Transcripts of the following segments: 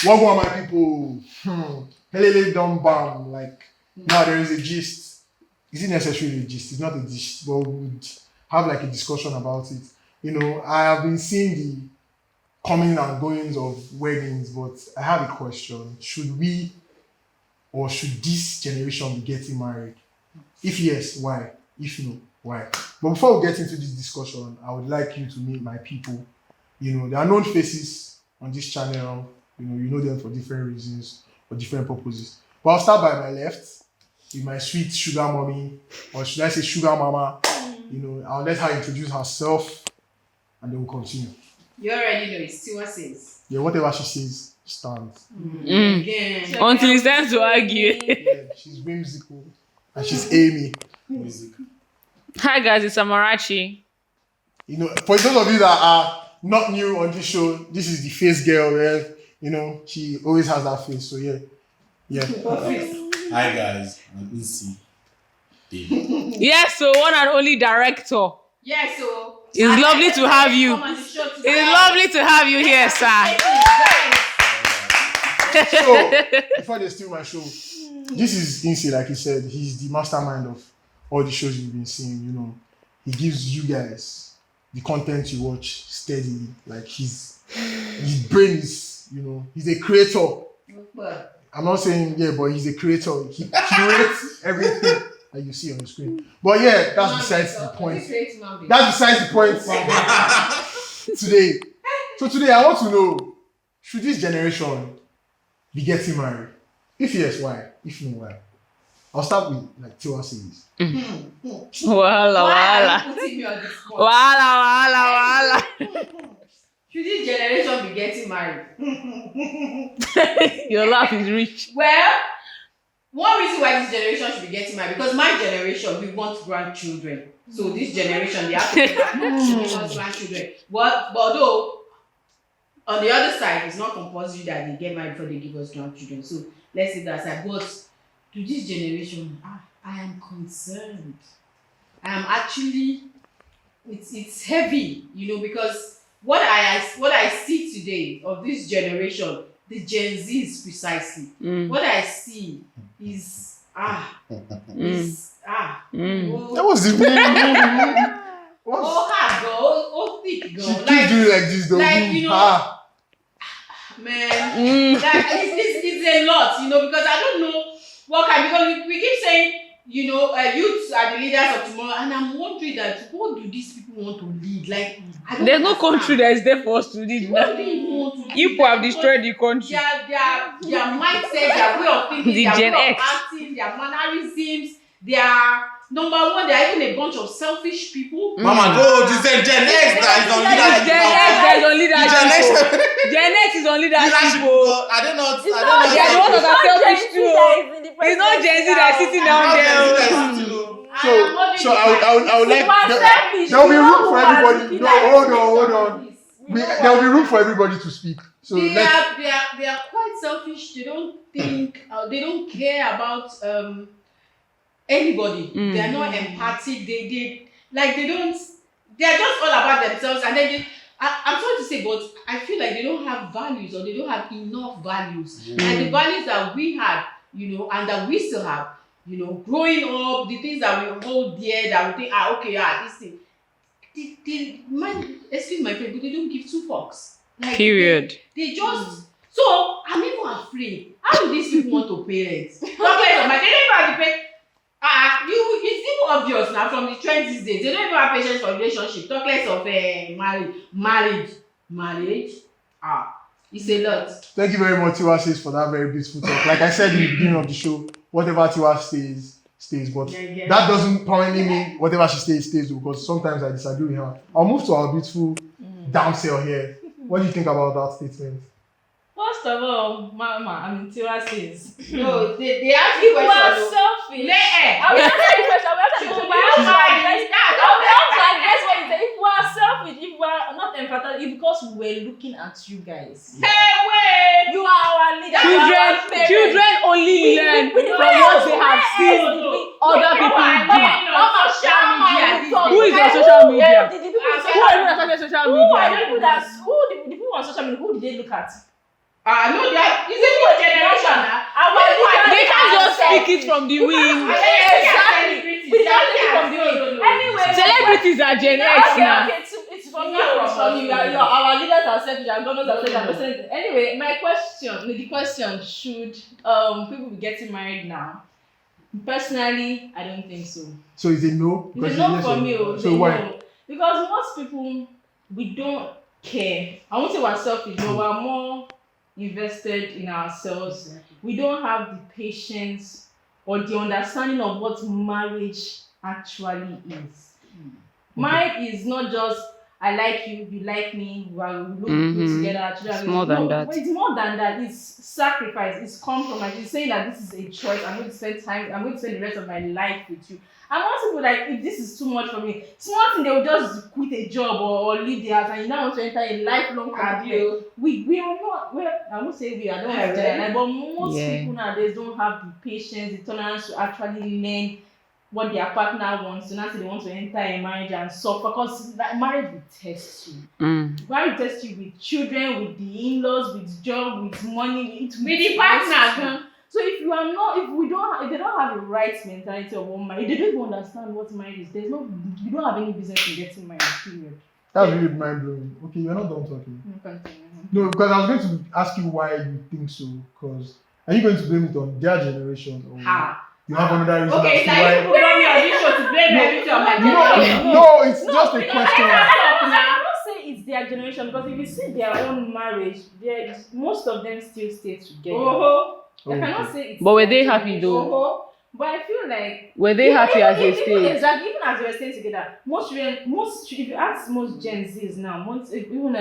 What go on my people? Helele don't bam. Like now there is a gist. Is it necessarily a gist? It's not a gist, but we would have like a discussion about it. You know, I have been seeing the coming and goings of weddings, but I have a question. Should we or should this generation be getting married? If yes, why? If no, why? But before we get into this discussion, I would like you to meet my people. You know, there are known faces on this channel. You know them for different reasons or different purposes. But I'll start by my left with my sweet sugar mommy, or should I say sugar mama? You know, I'll let her introduce herself and then we'll continue. You already know it's still what says. Yeah, whatever she says stands. Again. Until it's time to argue. Yeah, she's whimsical and she's Amy. Hi guys, it's Amarachi. You know, for those of you that are not new on this show, this is the face girl where, you know, she always has that face. So yeah. Hi guys, I'm Isi. David. Yes, so one and only director. Yeah, so It's lovely to have you. come on the show today. It's lovely to have you here, sir. So before they steal my show, this is Insi, like he said, he's the mastermind of all the shows you've been seeing. You know, he gives you guys the content you watch steadily. Like his brain is, you know, he's a creator. I'm not saying but he's a creator. He curates everything that you see on the screen. But yeah, that's besides the point. That's besides the point today. So today I want to know, should this generation be getting married? If yes, why? If no, why? I'll start with like Tiwa says. Wala. Should this generation be getting married? Your laugh is rich. Well, one reason why this generation should be getting married, because my generation, we want grandchildren. So this generation, they have to want grandchildren. But though, on the other side, it's not compulsory that they get married before they give us grandchildren. So let's say that side. But to this generation, I am concerned. I am actually, it's heavy, you know, because what I see today of this generation, the Gen Zs precisely. What I see is That was the hard girl, thick girl. She keeps doing like this though. Like, you know, man, like it's a lot, you know, because I don't know what kind, because we keep saying, you know, youths are the leaders of tomorrow, and I'm wondering that what do these people want to lead? Like, I don't There's no understand. country that is there for us to lead. What do you want to lead? People have destroyed the country. Their mindset, their way of thinking, The their Gen way X. of acting, their mannerisms, their number one, they are even a bunch of selfish people. Mama, go to say Gen X that is on leadership. Gen X that is on leadership. Gen X. Gen X is on leadership. I don't know. They are the ones that are selfish too. It's not Gen Z that is sitting down there. So I would like there will be room for everybody. No, hold on. There will be room for everybody to speak. So they are quite selfish. They don't think. They don't care about anybody. They are not empathic. They don't. They are just all about themselves. And then I'm sorry to say, but I feel like they don't have values, or they don't have enough values. Like the values that we had, you know, and that we still have, you know, growing up, the things that we hold dear, that we think, this thing. Excuse my friend, but they don't give two fucks. Like, Period. They just. So I'm even afraid. How do these people want to parent? They don't even have to pay. It's even obvious now from the trend these days. They don't even have patience for relationship. Talk less of marriage. It's a lot. thank you very much, Tiwa says, for that very beautiful talk. Like I said in the beginning of the show, whatever Tiwa stays. But that doesn't permanently mean whatever she stays, because sometimes I disagree with her. I'll move to our beautiful damsel here. What do you think about that statement? First of all, Mama, Tiwa says. No, they ask you You are questions. selfish. I will answer the question. If we are selfish, if we are not empathetic, it's because we're looking at you guys. Hey, wait! You are our leader. Children only learn from what they have seen other people do. Who is on social media? Who are you on social media? Who are the people on social media? Who did they look at? No, pick it from the wing. Exactly. We can't take it from the wing. Anyway, Celebrities are Gen X now. Okay, it's from you. It's from you. Our leaders are selfish, our governors are selfish. Anyway, the question: should people be getting married now? Personally, I don't think so. So is it no? It's a no for me. So why? No. Because most people, we don't care. I won't say we're selfish, but we're more invested in ourselves. We don't have the patience or the understanding of what marriage actually is. Marriage is not just I like you, you like me, we look good together. It's more than that. But it's more than that. It's sacrifice, it's compromise. It's saying that this is a choice. I'm going to spend the rest of my life with you. And most people like, if this is too much for me, small thing, they will just quit a job or leave the house and you now want to enter a lifelong career. We are not, I won't say we are, I don't have that, but most people nowadays don't have the patience, the tolerance to actually learn what their partner wants. So now they want to enter a marriage and suffer because marriage will test you. Marriage will test you with children, with the in-laws, with job, with money, with the partner. So if you are not, if they don't have the right mentality of one marriage, they don't even understand what marriage is. You don't have any business in getting married. Period. That's really mind blowing. Okay, you're not done talking. No, because I was going to ask you why you think so. Because are you going to blame it on their generation or you have another reason? Okay, so you put on me on this show to blame everything on my generation. No, it's just a question. I'm not saying it's their generation because if you see their own marriage, most of them still stay together. I cannot say it's. But were they happy though? But I feel like were they happy as they stayed? Exactly. Even as they were staying together, most if you ask most Gen Zs now, even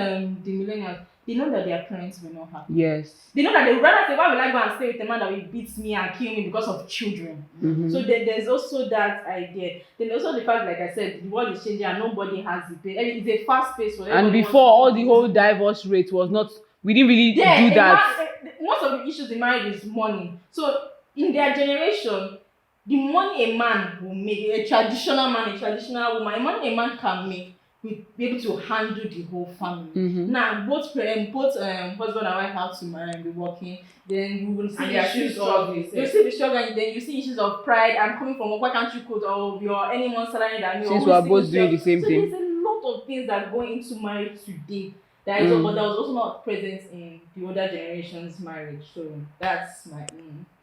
the millennials, they know that their parents were not happy. Yes. They know that they would rather say, why will I go and stay with a man that will beat me and kill me because of children? So there's also that idea. Then also the fact, like I said, the world is changing and nobody has the pay. It's a fast pace for everyone. And before all the whole divorce rate was not. We didn't really do that. Most of the issues in marriage is money. So in their generation, the money a man will make, a traditional man, a traditional woman, a man can make will be able to handle the whole family. Now both husband and wife have to marry and be working. Then you will see issues of the struggle, and then you see issues of pride and coming from why can't you quote or you're any more salary than you. Since we are both doing the same thing. There's a lot of things that go into marriage today. But that was also not present in the older generation's marriage. So that's my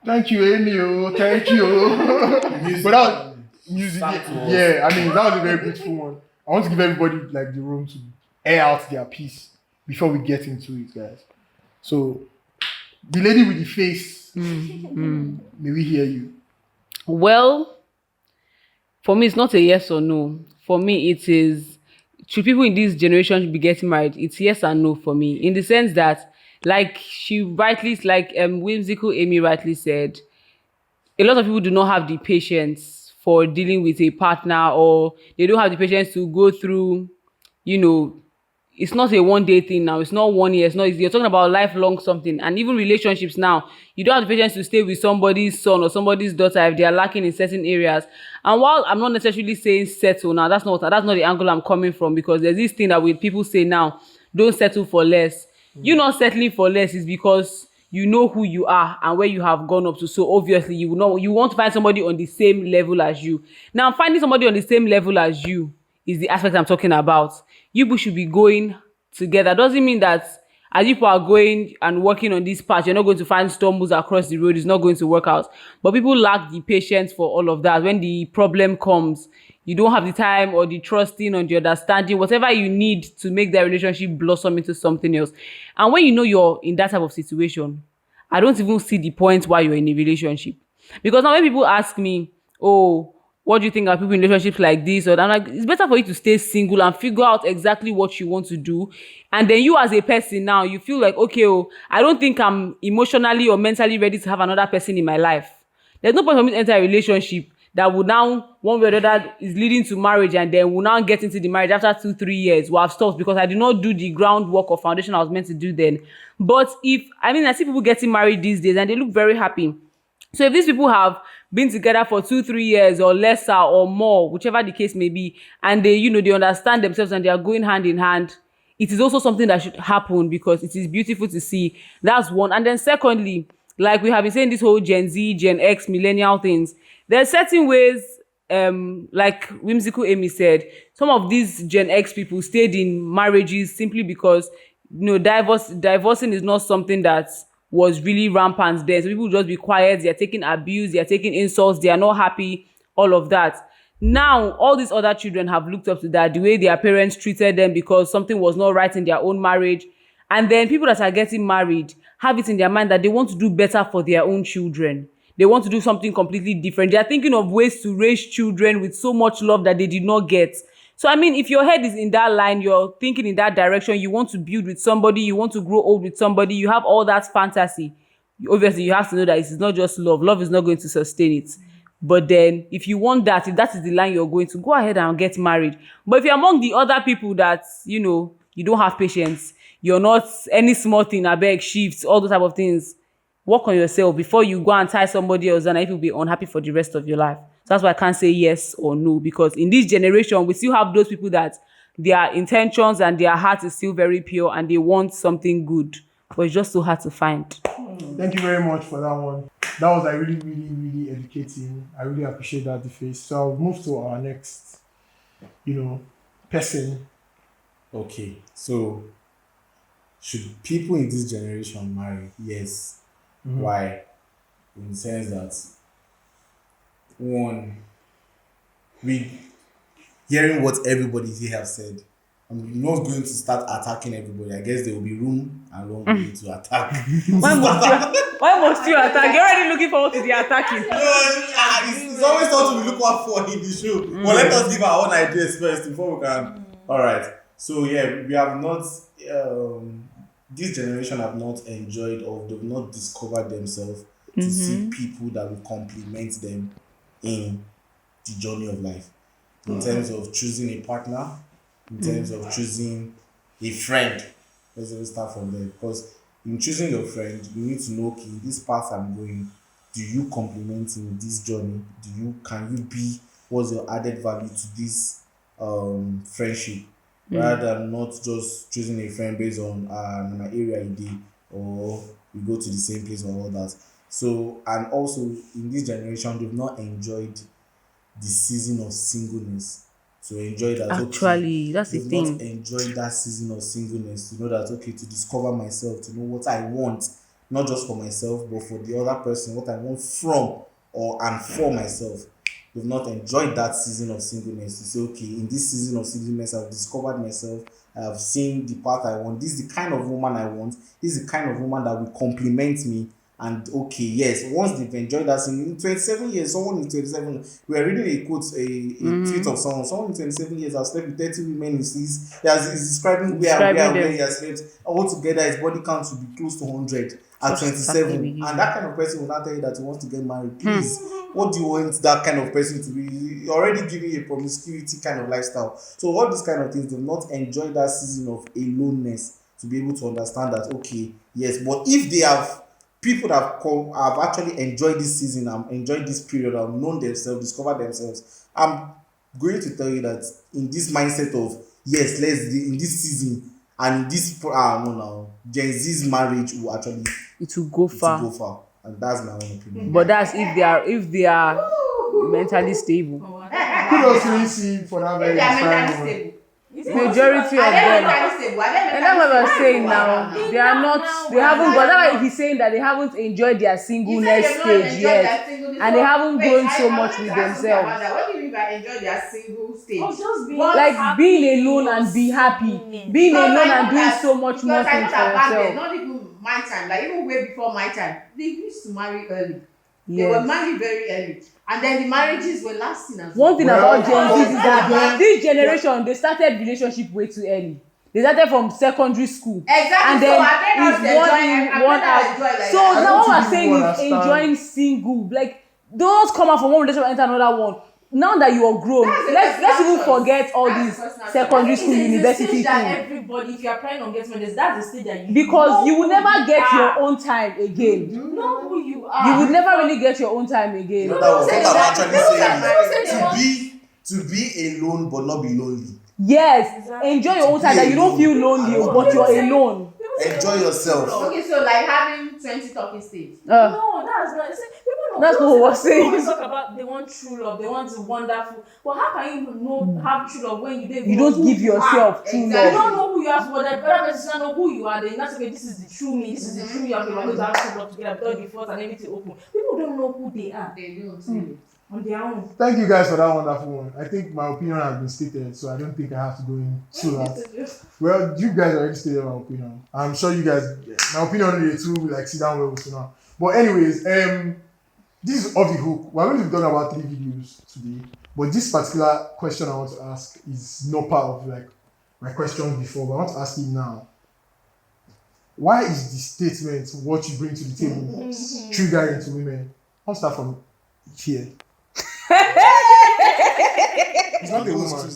Thank you, Amy. Thank you. But that was music. Yeah, I mean that was a very beautiful one. I want to give everybody like the room to air out their piece before we get into it, guys. So the lady with the face, may we hear you? Well, for me, it's not a yes or no. For me, it is. Should people in this generation be getting married? It's yes and no for me. In the sense that, like whimsical Amy rightly said, a lot of people do not have the patience for dealing with a partner, or they don't have the patience to go through, it's not a one-day thing now. It's not 1 year. It's not. You're talking about lifelong something. And even relationships now, you don't have the patience to stay with somebody's son or somebody's daughter if they are lacking in certain areas. And while I'm not necessarily saying settle now, that's not the angle I'm coming from, because there's this thing that people say now, don't settle for less. You not settling for less is because you know who you are and where you have gone up to. So obviously you want to find somebody on the same level as you. Now, finding somebody on the same level as you is the aspect I'm talking about. You people should be going together. Doesn't mean that as people are going and working on this path, you're not going to find stumbles across the road. It's not going to work out. But people lack the patience for all of that. When the problem comes, you don't have the time or the trusting or the understanding, whatever you need to make that relationship blossom into something else. And when you know you're in that type of situation, I don't even see the point why you're in a relationship. Because now when people ask me, oh, what do you think of people in relationships like this? Or I'm like, it's better for you to stay single and figure out exactly what you want to do. And then you as a person now, you feel like, okay, I don't think I'm emotionally or mentally ready to have another person in my life. There's no point for me to enter a relationship that will now, one way or the other, is leading to marriage, and then we'll now get into the marriage after 2-3 years. We'll have stopped because I did not do the groundwork or foundation I was meant to do then. But I see people getting married these days and they look very happy. So if these people have been together for 2-3 years or lesser or more, whichever the case may be, and they understand themselves and they are going hand in hand, it is also something that should happen because it is beautiful to see. That's one. And then secondly, like we have been saying, this whole Gen Z, Gen X, millennial things, there are certain ways, like Whimsical Amy said, some of these Gen X people stayed in marriages simply because, divorcing is not something that was really rampant then. So people just be quiet, they are taking abuse, they are taking insults, they are not happy, all of that. Now, all these other children have looked up to that, the way their parents treated them because something was not right in their own marriage. And then people that are getting married have it in their mind that they want to do better for their own children. They want to do something completely different. They are thinking of ways to raise children with so much love that they did not get. So, I mean, if your head is in that line, you're thinking in that direction, you want to build with somebody, you want to grow old with somebody, you have all that fantasy. Obviously, you have to know that it's not just love. Love is not going to sustain it. But then, if you want that, if that is the line you're going to, go ahead and get married. But if you're among the other people that, you don't have patience, you're not any small thing, I beg, shifts, all those type of things, work on yourself before you go and tie somebody else and if you'll be unhappy for the rest of your life. So that's why I can't say yes or no, because in this generation, we still have those people that their intentions and their heart is still very pure and they want something good, but it's just so hard to find. Thank you very much for that one. That was like really, really, really educating. I really appreciate that, Deface. So I'll move to our next, person. Okay, so should people in this generation marry? Yes. Why? In the sense that, one, we hearing what everybody here have said, I'm not going to start attacking everybody. I guess there will be room and room for you to attack. Why must you attack? You're already looking forward to the attacking. No, it's always something we look out for in the show. But let us give our own ideas first before we can. All right. So yeah, we have not. This generation have not enjoyed or they've not discovered themselves to see people that will complement them in the journey of life. In terms of choosing a partner, in terms of choosing a friend. Let's even start from there. Because in choosing your friend, you need to know, okay, this path I'm going, do you complement in this journey? Can you be, what's your added value to this friendship? Rather than not just choosing a friend based on my area ID or we go to the same place or all that. So, and also in this generation, they've not enjoyed the season of singleness. To enjoy that. Actually, that's the thing. Not enjoyed that season of singleness. To know that, okay, to discover myself, to know what I want, not just for myself, but for the other person, what I want from and for myself. They've not enjoyed that season of singleness. To say, okay, in this season of singleness, I've discovered myself. I have seen the path I want. This is the kind of woman I want. This is the kind of woman that will complement me. And okay, yes, once they've enjoyed that season, in 27 years, someone in 27, we are reading a quote, a tweet of someone in 27 years has slept with 30 women he sees. He's describing where he has slept. Altogether, his body count will be close to 100 at 27. And that kind of person will not tell you that he wants to get married. Please, what do you want that kind of person to be? You're already giving a promiscuity kind of lifestyle. So all these kind of things, they've not enjoyed that season of aloneness to be able to understand that, okay, yes, but if they have people that have actually enjoyed this season, enjoyed this period, have known themselves, discovered themselves, I'm going to tell you that in this mindset of, yes, in this season, and this, Gen Z's marriage will actually... It will go far. And that's my own opinion. But that's if they are mentally stable. Kudos to you for that very inspiring one. Majority of them, and that's what I'm saying now. They haven't got. That's why he's saying that they haven't enjoyed their singleness stage yet, and they haven't grown so much with themselves. What do you mean by enjoy their single stage? Like being alone and be happy, being alone and doing so much more things for yourself. Not even my time, like even way before my time, they used to marry early. They were married very early. And then the marriages were lasting as well. One thing about Gen Z is that this generation, they started relationship way too early. They started from secondary school. Exactly. And then it's one out. So now what we're saying is enjoying single. Like, don't come out from one relationship and enter another one. Now that you are grown, let's even forget all these secondary school, university things. Everybody, if you are planning on getting married, that's the stage that you because you will never get your own time again. You know who you are. You would never really get your own time again. What I'm actually saying is to be alone but not be lonely. Yes, exactly. Enjoy your own time that you don't feel lonely, but you're alone. Enjoy yourself. Okay, so like having 20 talking states. No, that's not. See, people That's don't what we're say that. People always saying. talk about they want true love, they want the wonderful. But how can you know have true love when you don't You know don't who give you yourself are? true You Exactly. don't know who you are. For the better person doesn't know who you are. Then that's okay. This is the true me. This is the true me. Okay, we're going to have true love together. Without the force and everything open. People don't know who they are They don't. on their own. Thank you guys for that wonderful one. I think my opinion has been stated, so I don't think I have to go into that. Well, you guys already stated my opinion. I'm sure you guys, my opinion is too, like, sit down well with you now. But anyways, this is off the hook. We're going to be talking about 3 videos today, but this particular question I want to ask is not part of like my questions before, but I want to ask you now. Why is the statement "what you bring to the table" triggering to women? I'll start from here. It's not a woman.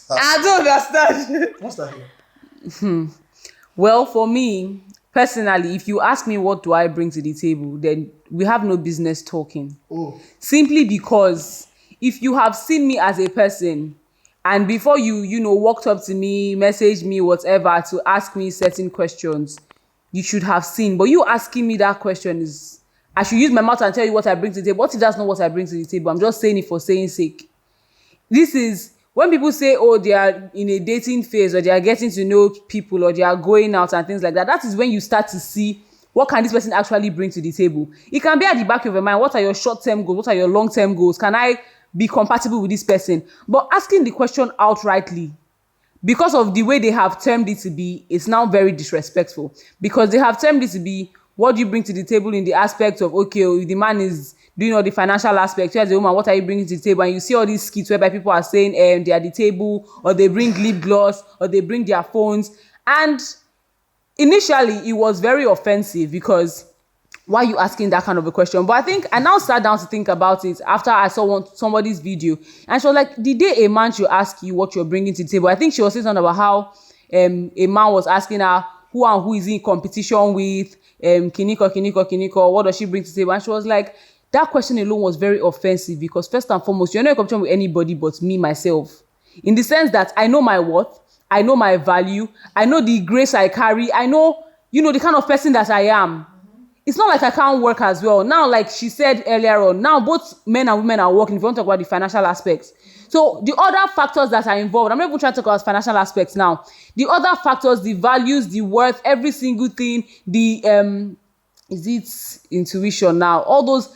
I don't understand. I'll start here. Well, for me, personally, if you ask me what do I bring to the table, then we have no business talking. Oh, Simply because if you have seen me as a person and before you walked up to me, messaged me, whatever, to ask me certain questions, you should have seen. But you asking me that question is, I should use my mouth and tell you what I bring to the table. What if that's not what I bring to the table? I'm just saying it for saying sake. This is when people say, oh, they are in a dating phase or they are getting to know people or they are going out and things like that. That is when you start to see what can this person actually bring to the table. It can be at the back of your mind. What are your short-term goals? What are your long-term goals? Can I be compatible with this person? But asking the question outrightly, because of the way they have termed it to be, it's now very disrespectful. Because they have termed it to be, what do you bring to the table in the aspect of, okay, if the man is doing all the financial aspects, you as a woman, what are you bringing to the table? And you see all these skits whereby people are saying they are the table, or they bring lip gloss, or they bring their phones. And initially, it was very offensive because why are you asking that kind of a question? But I think I now sat down to think about it after I saw somebody's video, and she was like, the day a man should ask you what you're bringing to the table, I think she was saying something about how a man was asking her who and who is he in competition with, kiniko, what does she bring to the table? And she was like, that question alone was very offensive because first and foremost, you're not in competition with anybody but me, myself. In the sense that I know my worth, I know my value, I know the grace I carry, I know, the kind of person that I am. It's not like I can't work as well. Now, like she said earlier on, now both men and women are working if you want to talk about the financial aspects. So the other factors that are involved, I'm not even trying to talk about financial aspects now. The other factors, the values, the worth, every single thing, the is it intuition now? All those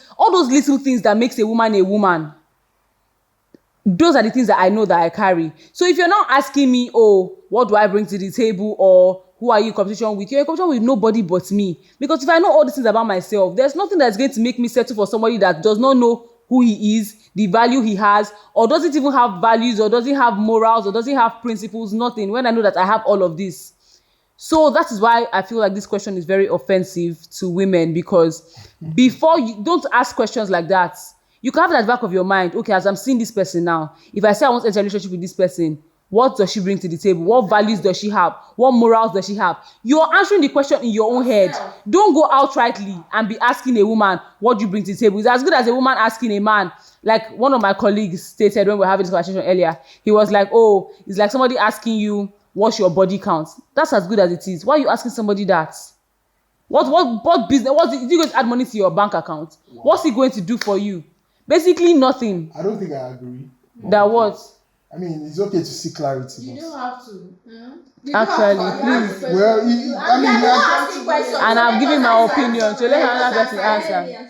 little things that makes a woman, those are the things that I know that I carry. So if you're not asking me, oh, what do I bring to the table, or who are you in competition with? You're in competition with nobody but me. Because if I know all these things about myself, there's nothing that's going to make me settle for somebody that does not know who he is, the value he has, or doesn't even have values, or doesn't have morals, or doesn't have principles, nothing, when I know that I have all of this. So that is why I feel like this question is very offensive to women, because before you don't ask questions like that, you can have it at the back of your mind, okay, as I'm seeing this person now, if I say I want to enter a relationship with this person, what does she bring to the table? What values does she have? What morals does she have? You're answering the question in your own head. Don't go outrightly and be asking a woman, what do you bring to the table? It's as good as a woman asking a man. Like one of my colleagues stated when we were having this conversation earlier, he was like, oh, it's like somebody asking you, what's your body count? That's as good as it is. Why are you asking somebody that? What business? Is he going to add money to your bank account? What's he going to do for you? Basically nothing. I don't think I agree. That what? I mean, it's okay to see clarity. You but- don't have to. Actually, please. Well, And I'm giving my opinion, so let another person answer.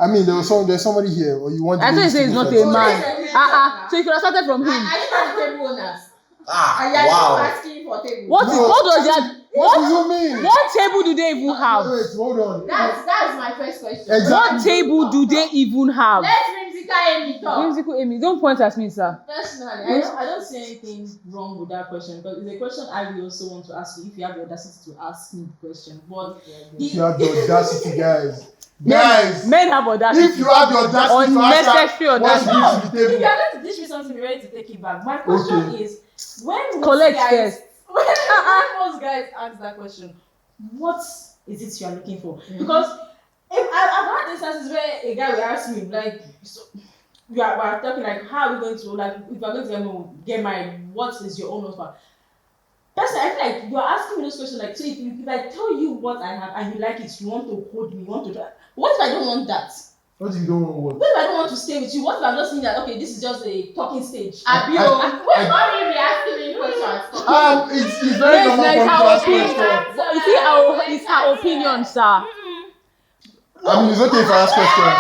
I mean, there's somebody here, or you want? I thought you say he's not a man. So you could have started from him. Are you not the table owners? Wow. Asking for table. What does that? What do you mean? What table do they even have? Wait, hold on. That's my first question. Exactly. What table do they even have? Let's Whimsical Amy talk. Whimsical Amy, don't point at me, sir. Personally, I don't see anything wrong with that question, but it's a question I will also want to ask you if you have the audacity to ask me the question. But If you have the audacity, guys. Men have audacity. If you have the audacity, Unnecessary what's audacity. to the if you table? are going to dish me something, be ready to take it back. My question is, when Collect most guys, first. when most guys ask that question, what is it you are looking for? Because if I've had instances where a guy will ask me, like, so, we are talking like, how are we going to, like, if we are going to get married, what is your own husband? Personally, I feel like you're asking me those questions like, so if I tell you what I have and you like it, you want to hold me, you want to try. What if I don't want that? What if you don't want what? What if I don't want to stay with you? What if I'm just saying that, okay, this is just a talking stage? Abio, why are you asking me questions? It's very normal for you to ask questions. You see, it's her opinion, sir. I mean, it's okay if I ask questions.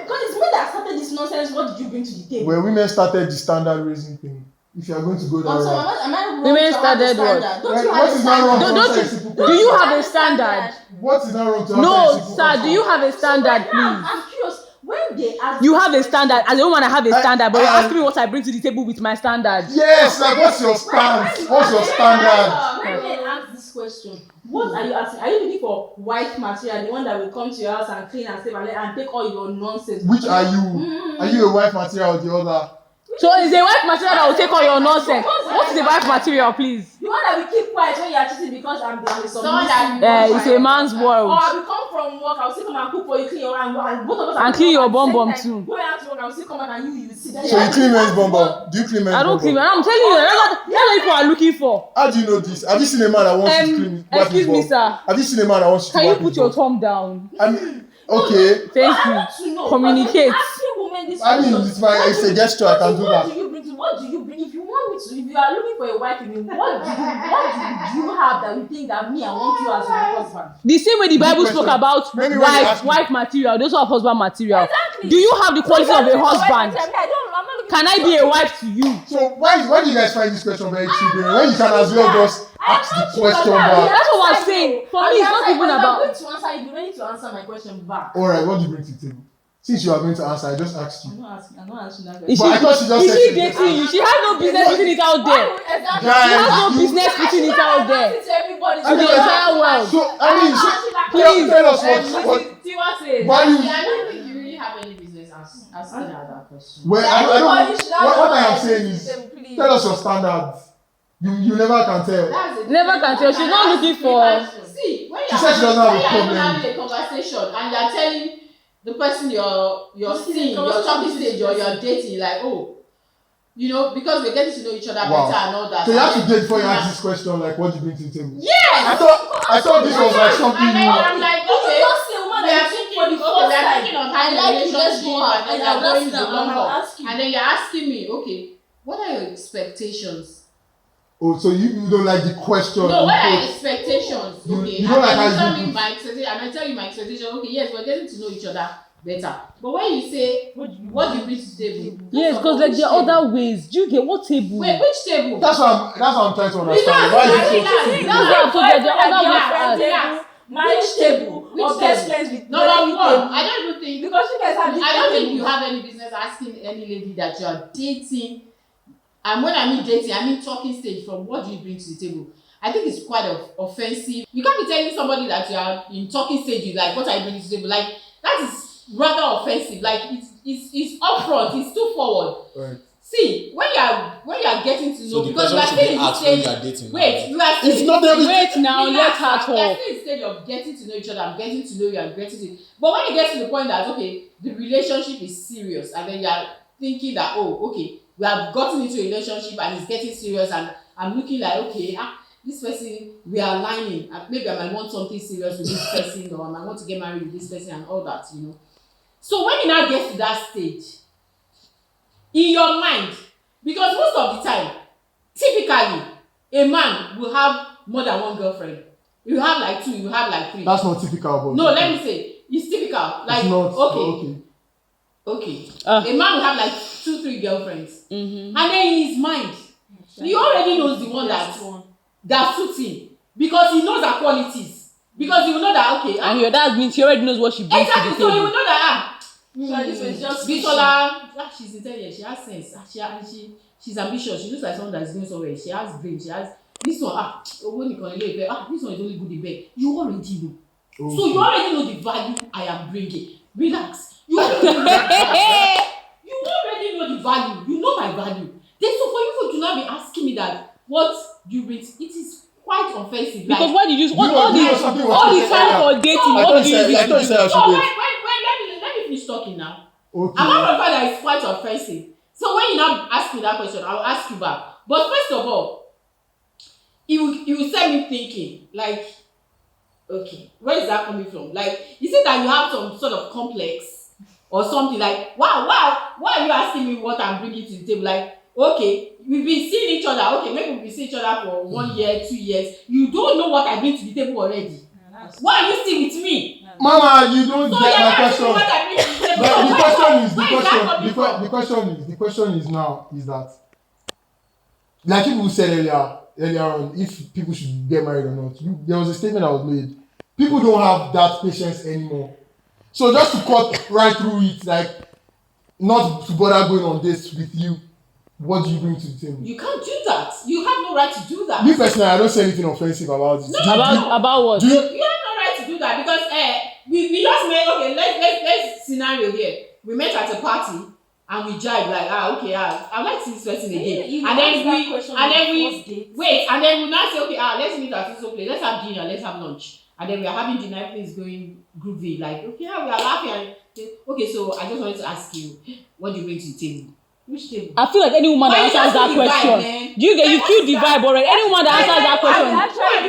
Because it's me that started this nonsense. What did you bring to the table? When women started the standard raising thing, if you are going to go that So route, am I wrong Women to have a started what? standard? Don't like, you what have is a not wrong standard? to Don't answer a you- simple Do you question? have a standard? What is not wrong to answer a No, simple sir. Do you question? have a standard, please? I'm curious. When they ask You this have a question- standard. As a woman, I have a standard, but you're I- asking me what I bring to the table with my standard. Yes, like what's your stance? What's your standard? When they ask this question, what are you asking? Are you looking for white material, the one that will come to your house and clean and save and take all your nonsense? Which are you? Are you a wife material or the other? So is a white material that will take all your nonsense. What is a white material, please? The one that will keep quiet when you are cheating because I'm a Someone that submissive. It's a man's Or world. I will come from work, I will still come and cook for you, clean your and both of us And will clean come your at the bum same bum time. too. Going out to work, I will still come back and you sit there. So you clean men's bum bum? Do you clean men's I bum don't clean. bum? I'm telling you, that's what people are looking for. How do you know this? Have you seen a man that wants to clean wipe his Excuse me, bum? sir. Have you seen a man that wants to Can you wipe put his your bum? thumb down? I mean, okay. Thank I you. want to know. Communicate. Because asking women this I mean, question, it's a gesture. I can do what that. do you bring to what do you bring? If you want me to, if you are looking for a wife, what do you have that you think that me I want you as my husband? The same way the Bible question. spoke about Maybe when they ask wife material, those are husband material. Exactly. Do you have the quality of a I'm husband? not looking Can I be a wife to you? So why do you guys find this question very triggering? When you can as well just ask the question back. That's what I'm saying. For me, it's not even I'm about. going to answer. If you're ready to answer my question back. Alright, what do you bring to the table? Since you are going to answer, I just asked you. I'm not answering that Is question. she, But I thought she just is said she she- dating you? She has no business putting it out there. Exactly. Guys, She has no you- business putting it out there. To everybody. To the entire world. So I mean, Please. tell us what Tiwa says. value. I don't think you really have any business asking her that question. Well, I Everybody don't. should have What I am knowledge. saying is, Please. tell us your standards. You never can tell. That's it. Never can tell. She's not looking for. See, when She said she doesn't have a when you're problem. having a conversation and you're telling the person you're seeing, you're talking stage or you're dating, like, oh, you know, because we're getting to know each other Wow. better and all that. So you have to And date before you then- ask this question, like what do you bring to the table? Yes. I thought this was like something And then new. I'm like, You okay. just say woman We are that you thinking, for the okay, first we are time. thinking of I having a like you, let's relationship go out. and then And I'll you're going ask to them, long and I'll haul. ask you. And then you're asking me, okay, what are your expectations? Oh, so you don't like the question? No, you what are put- your expectations? You- Okay, you don't like and how then you you tell do me my expectation, and I tell you my expectation. Okay, yes, we're getting to know each other better. But when you say what do you bring to the table? Yes, because like there are other ways. Do you get what table? Wait, which table? That's what I'm trying to understand. Relax, Why relax, you relax. so That's what I'm told you. There are other ways to ask. Relax. Marriage table Which or table? best friends with Number dating one, table. I don't even think Because you guys have I don't think you tables. have any business asking any lady that you are dating. And when I mean dating, I mean talking stage from what do you bring to the table. I think it's quite offensive. You can't be telling somebody that you are in talking stage, you like what are you bringing to the table. Like that is rather offensive. Like it's upfront. It's too forward. Right. See, when you are getting to know, So the because question you are should still be in the asked when stage. you are dating. Wait, you are still It's not every- Wait now, let her You're talk. still in the stage of getting to know each other. I'm getting to know you. I'm getting to. But when you get to the point that okay, the relationship is serious, and then you are thinking that oh, okay, we have gotten into a relationship and it's getting serious, and I'm looking like okay, this person we are aligning. Maybe I might want something serious with this person, or I might want to get married with this person, and all that, you know. So when you now get to that stage, in your mind, because most of the time, typically, a man will have more than one girlfriend. You have like two, you have like three. That's not typical, but No, let me say, it's typical. Like, it's not. okay. A man will have like 2-3 girlfriends. Mm-hmm. And then in his mind, he already knows the one that suits him. Because he knows her qualities. Because he will know that, okay. And your dad means he already knows what she brings Exactly, to the so he table. will know that, So this was just Bisola, she's intelligent, she has sense, she's ambitious, she looks like someone that is going somewhere, she has brain, she has this one, when you can this one is only good in bed. You already know. Okay. So you already know the value I am bringing. Relax. You already know the value. You already know the value. You know my value. Then so for you to now be asking me that what you bring, it is quite offensive. Because like, why did you know all something the was all the taken time earlier. for dating? I What thought do you you said I do? should so wait. let me finish talking now. Okay. I'm not confident that it's quite offensive. So when you now ask me that question, I'll ask you back. But first of all, it will set me thinking, like, okay, where is that coming from? Like, is it that you have some sort of complex or something? Like, why are you asking me what I'm bringing to the table? Like, okay, we've been seeing each other. Okay, maybe we've been seeing each other for 1 year, 2 years. You don't know what I bring to the table already. Why are you still with me? Mama, you don't So get you're my not asking me question. what I bring to the table. But So the where question is, where is that coming from? the question is now is that, like people said earlier on, if people should get married or not, there was a statement that was made. People don't have that patience anymore. So just to cut right through it, like not to bother going on this with you, what do you bring to the table? You can't do that. You have no right to do that. Me personally, I don't say anything offensive about it. About what? Do you? You have no right to do that because we just made, okay, let's scenario here. We met at a party and we jive like, okay, I like to see this person again. You And then asked that question on the first date. wait, and then we now say, okay, let's meet at this place, let's have dinner, let's have lunch. And then we are having dinner, everything's going groovy, like, okay, we are laughing and okay, so I just wanted to ask you, what do you bring to the table? Which table? I feel like any woman that Why you answers just that feel the vibe, question, man? do you get you Like, feel what the is that? vibe already? Any woman that answers that question,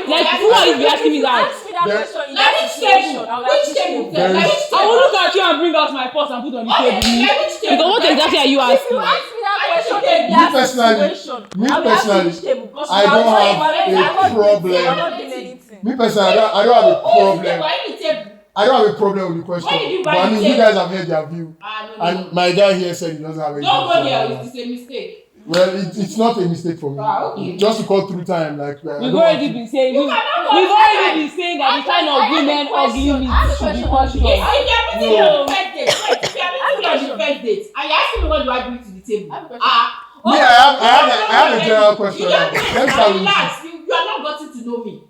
like who are you asking me that? Ask me that There- question in Like that which situation. table? I will Which ask you table? table. There Like is- which I table? will look at you and bring out my purse and put on the Okay, table. like which table? Because what exactly are you If asking? you ask me that I question think in me that personally- situation, me I will ask you personally, which table because I you are don't not have involved. a I'm not doing problem. anything. I'm not doing anything. Me personally, I don't have a Who is the problem. table? Why the table? I don't have a problem with the question. Why did you But buy I the mean, you table? guys have heard their view, No. and my guy here said he doesn't have any. Don't go there. It's a mistake. Well, it's not a mistake for me. Okay. Just to cut through time, like I We've don't already have to- been saying You cannot we've go already there. been saying that the kind of women ugly I have a should be question. questioned. If you are meeting me No. on the first date, wait, if you are meeting me on the first date, and you asking me what do I bring to the table? I have a question. Me, I have a general question You now. just Let me start with relax. You are not getting to know me.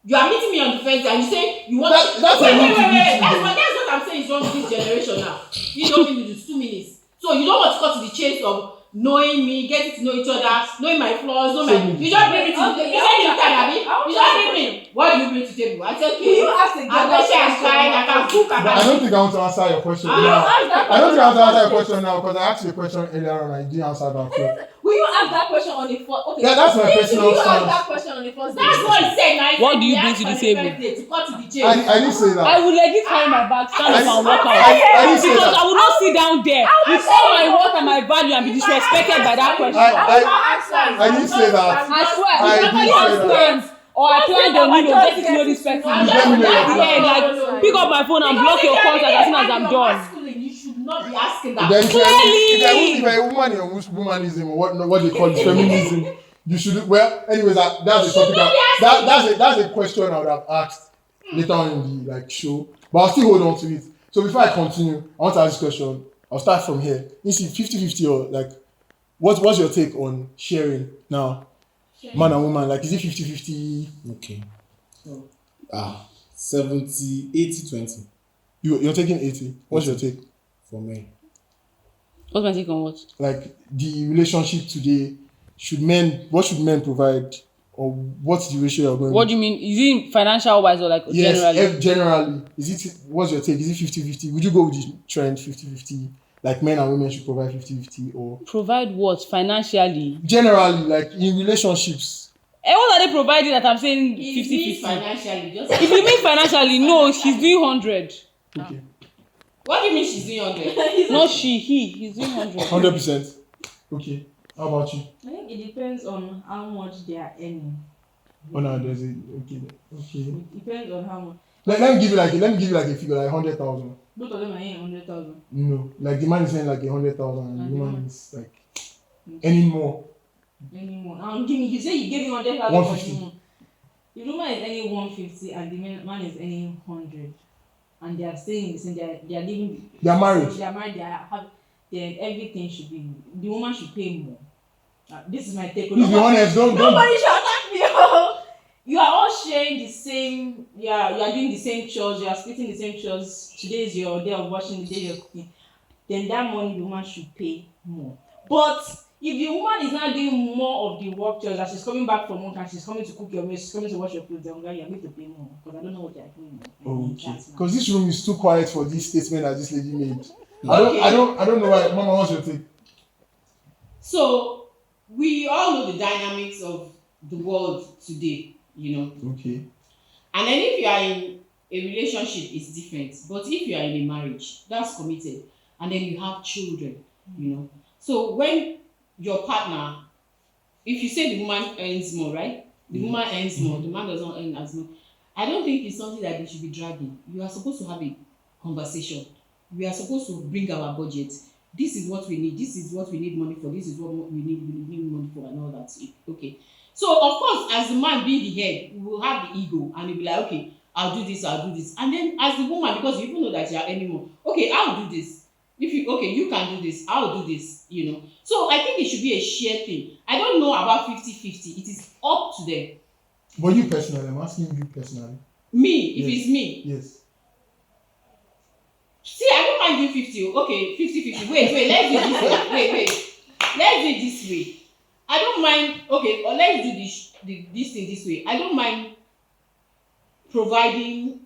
You are meeting me on the first day and you say you want That's wait, a need to meet you, That's though. what I'm saying is wrong with this generation now. You don't give me just 2 minutes. So you don't want to cut to the chase of knowing me, getting to know each other, knowing my flaws, you just bring me to Okay, you say you can Abi. I want You to ask just a bring me. What do you bring to the table? I say Will you okay. ask a girl I'm that patient and question? kind, I can cook, I But I can don't think I want to answer your question Ah, now. ask that I don't think I want to answer your question. question now because I asked you a question earlier on. I didn't answer that. So. Will you ask that question on the first? Okay. Yeah, that's my Will personal you ask stance. that question on the first date? That's what he said. Now, What do you bring to the table? To cut to the chase. I didn't say that. I would legit carry my bag, stand up and walk out. I didn't say Because that. I will not sit down there with all my worth and my value and be disrespected by that question. I didn't say that. I swear, I if didn't somebody say has that. plans or I plan on getting to know this person, You let me know your yeah, plan. like pick up my phone and block your contact as soon as I'm done. You should not be asking that. Then Clearly. if a woman in womanism or what they call it, feminism, you should. Well, anyways, that's a topic. That's a question I would have asked later on in the show, but I'll still hold on to it. So before I continue, I want to ask this question. I'll start from here. You see, 50-50 or what's your take on sharing now? Man and woman, is it 50-50? Okay. 70, 80, 20 You're taking 80. What's your take? for me. What's my take on what? The relationship today, what should men provide? Or what's the ratio you're going What with? do you mean? Is it financial wise or generally? Generally. What's your take? Is it 50-50? Would you go with the trend 50-50? Like men and women should provide 50-50 or Provide what? Financially? generally, in relationships? And what are they providing that I'm saying It means 50-50? financially. Just If you mean financially, no, she's doing 100. Okay. what do you mean she's doing 100? Not he's doing 100. 100%. Okay. How about you? I think it depends on how much they are earning. Oh no, there's a okay. It depends on how much. Let me give you a figure, 100,000. Both of them are earning 100,000. No. The man is saying 100,000 and the woman is earning more. Anymore. You say you gave me 100,000 for 150. the moon. If the woman is earning 150 and the man is earning 100, and they are staying in the same, they are living. They are married. They are married. Then everything should be. The woman should pay more. This is my take. Please be honest, don't. Nobody should attack me. You are all sharing the same. You are doing the same chores. You are splitting the same chores. Today is your day of washing. The day you're cooking. Then that money the woman should pay more. But if the woman is not doing more of the work chores, and she's coming back from work and she's coming to cook your meal, she's coming to wash your clothes, then you are going to pay more because I don't know what they are doing. Okay. Because this room is too quiet for this statement that this lady made. I don't know why. Mama, what's your take? So we all know the dynamics of the world today, Okay. And then if you are in a relationship, it's different. But if you are in a marriage, that's committed, and then you have children. So when your partner, if you say the woman earns more, right? The woman earns more, the man does not earn as much. I don't think it's something that they should be dragging. You are supposed to have a conversation. We are supposed to bring our budget. This is what we need. This is what we need money for. This is what we need money for, and all that. Okay. So of course, as the man being the head, we will have the ego, and he'll be like, okay, I'll do this, and then as the woman, because you even know that you are earning more, okay, I'll do this. If you okay, you can do this, I'll do this. So I think it should be a shared thing. I don't know about 50-50. It is up to them. But you personally, I'm asking you personally. Me, if Yes. it's me, Yes. see, I don't mind doing 50. Okay, 50-50. Wait, let's do it this way. Wait. Let's do it this way. I don't mind, okay, or let's do this thing this way. I don't mind providing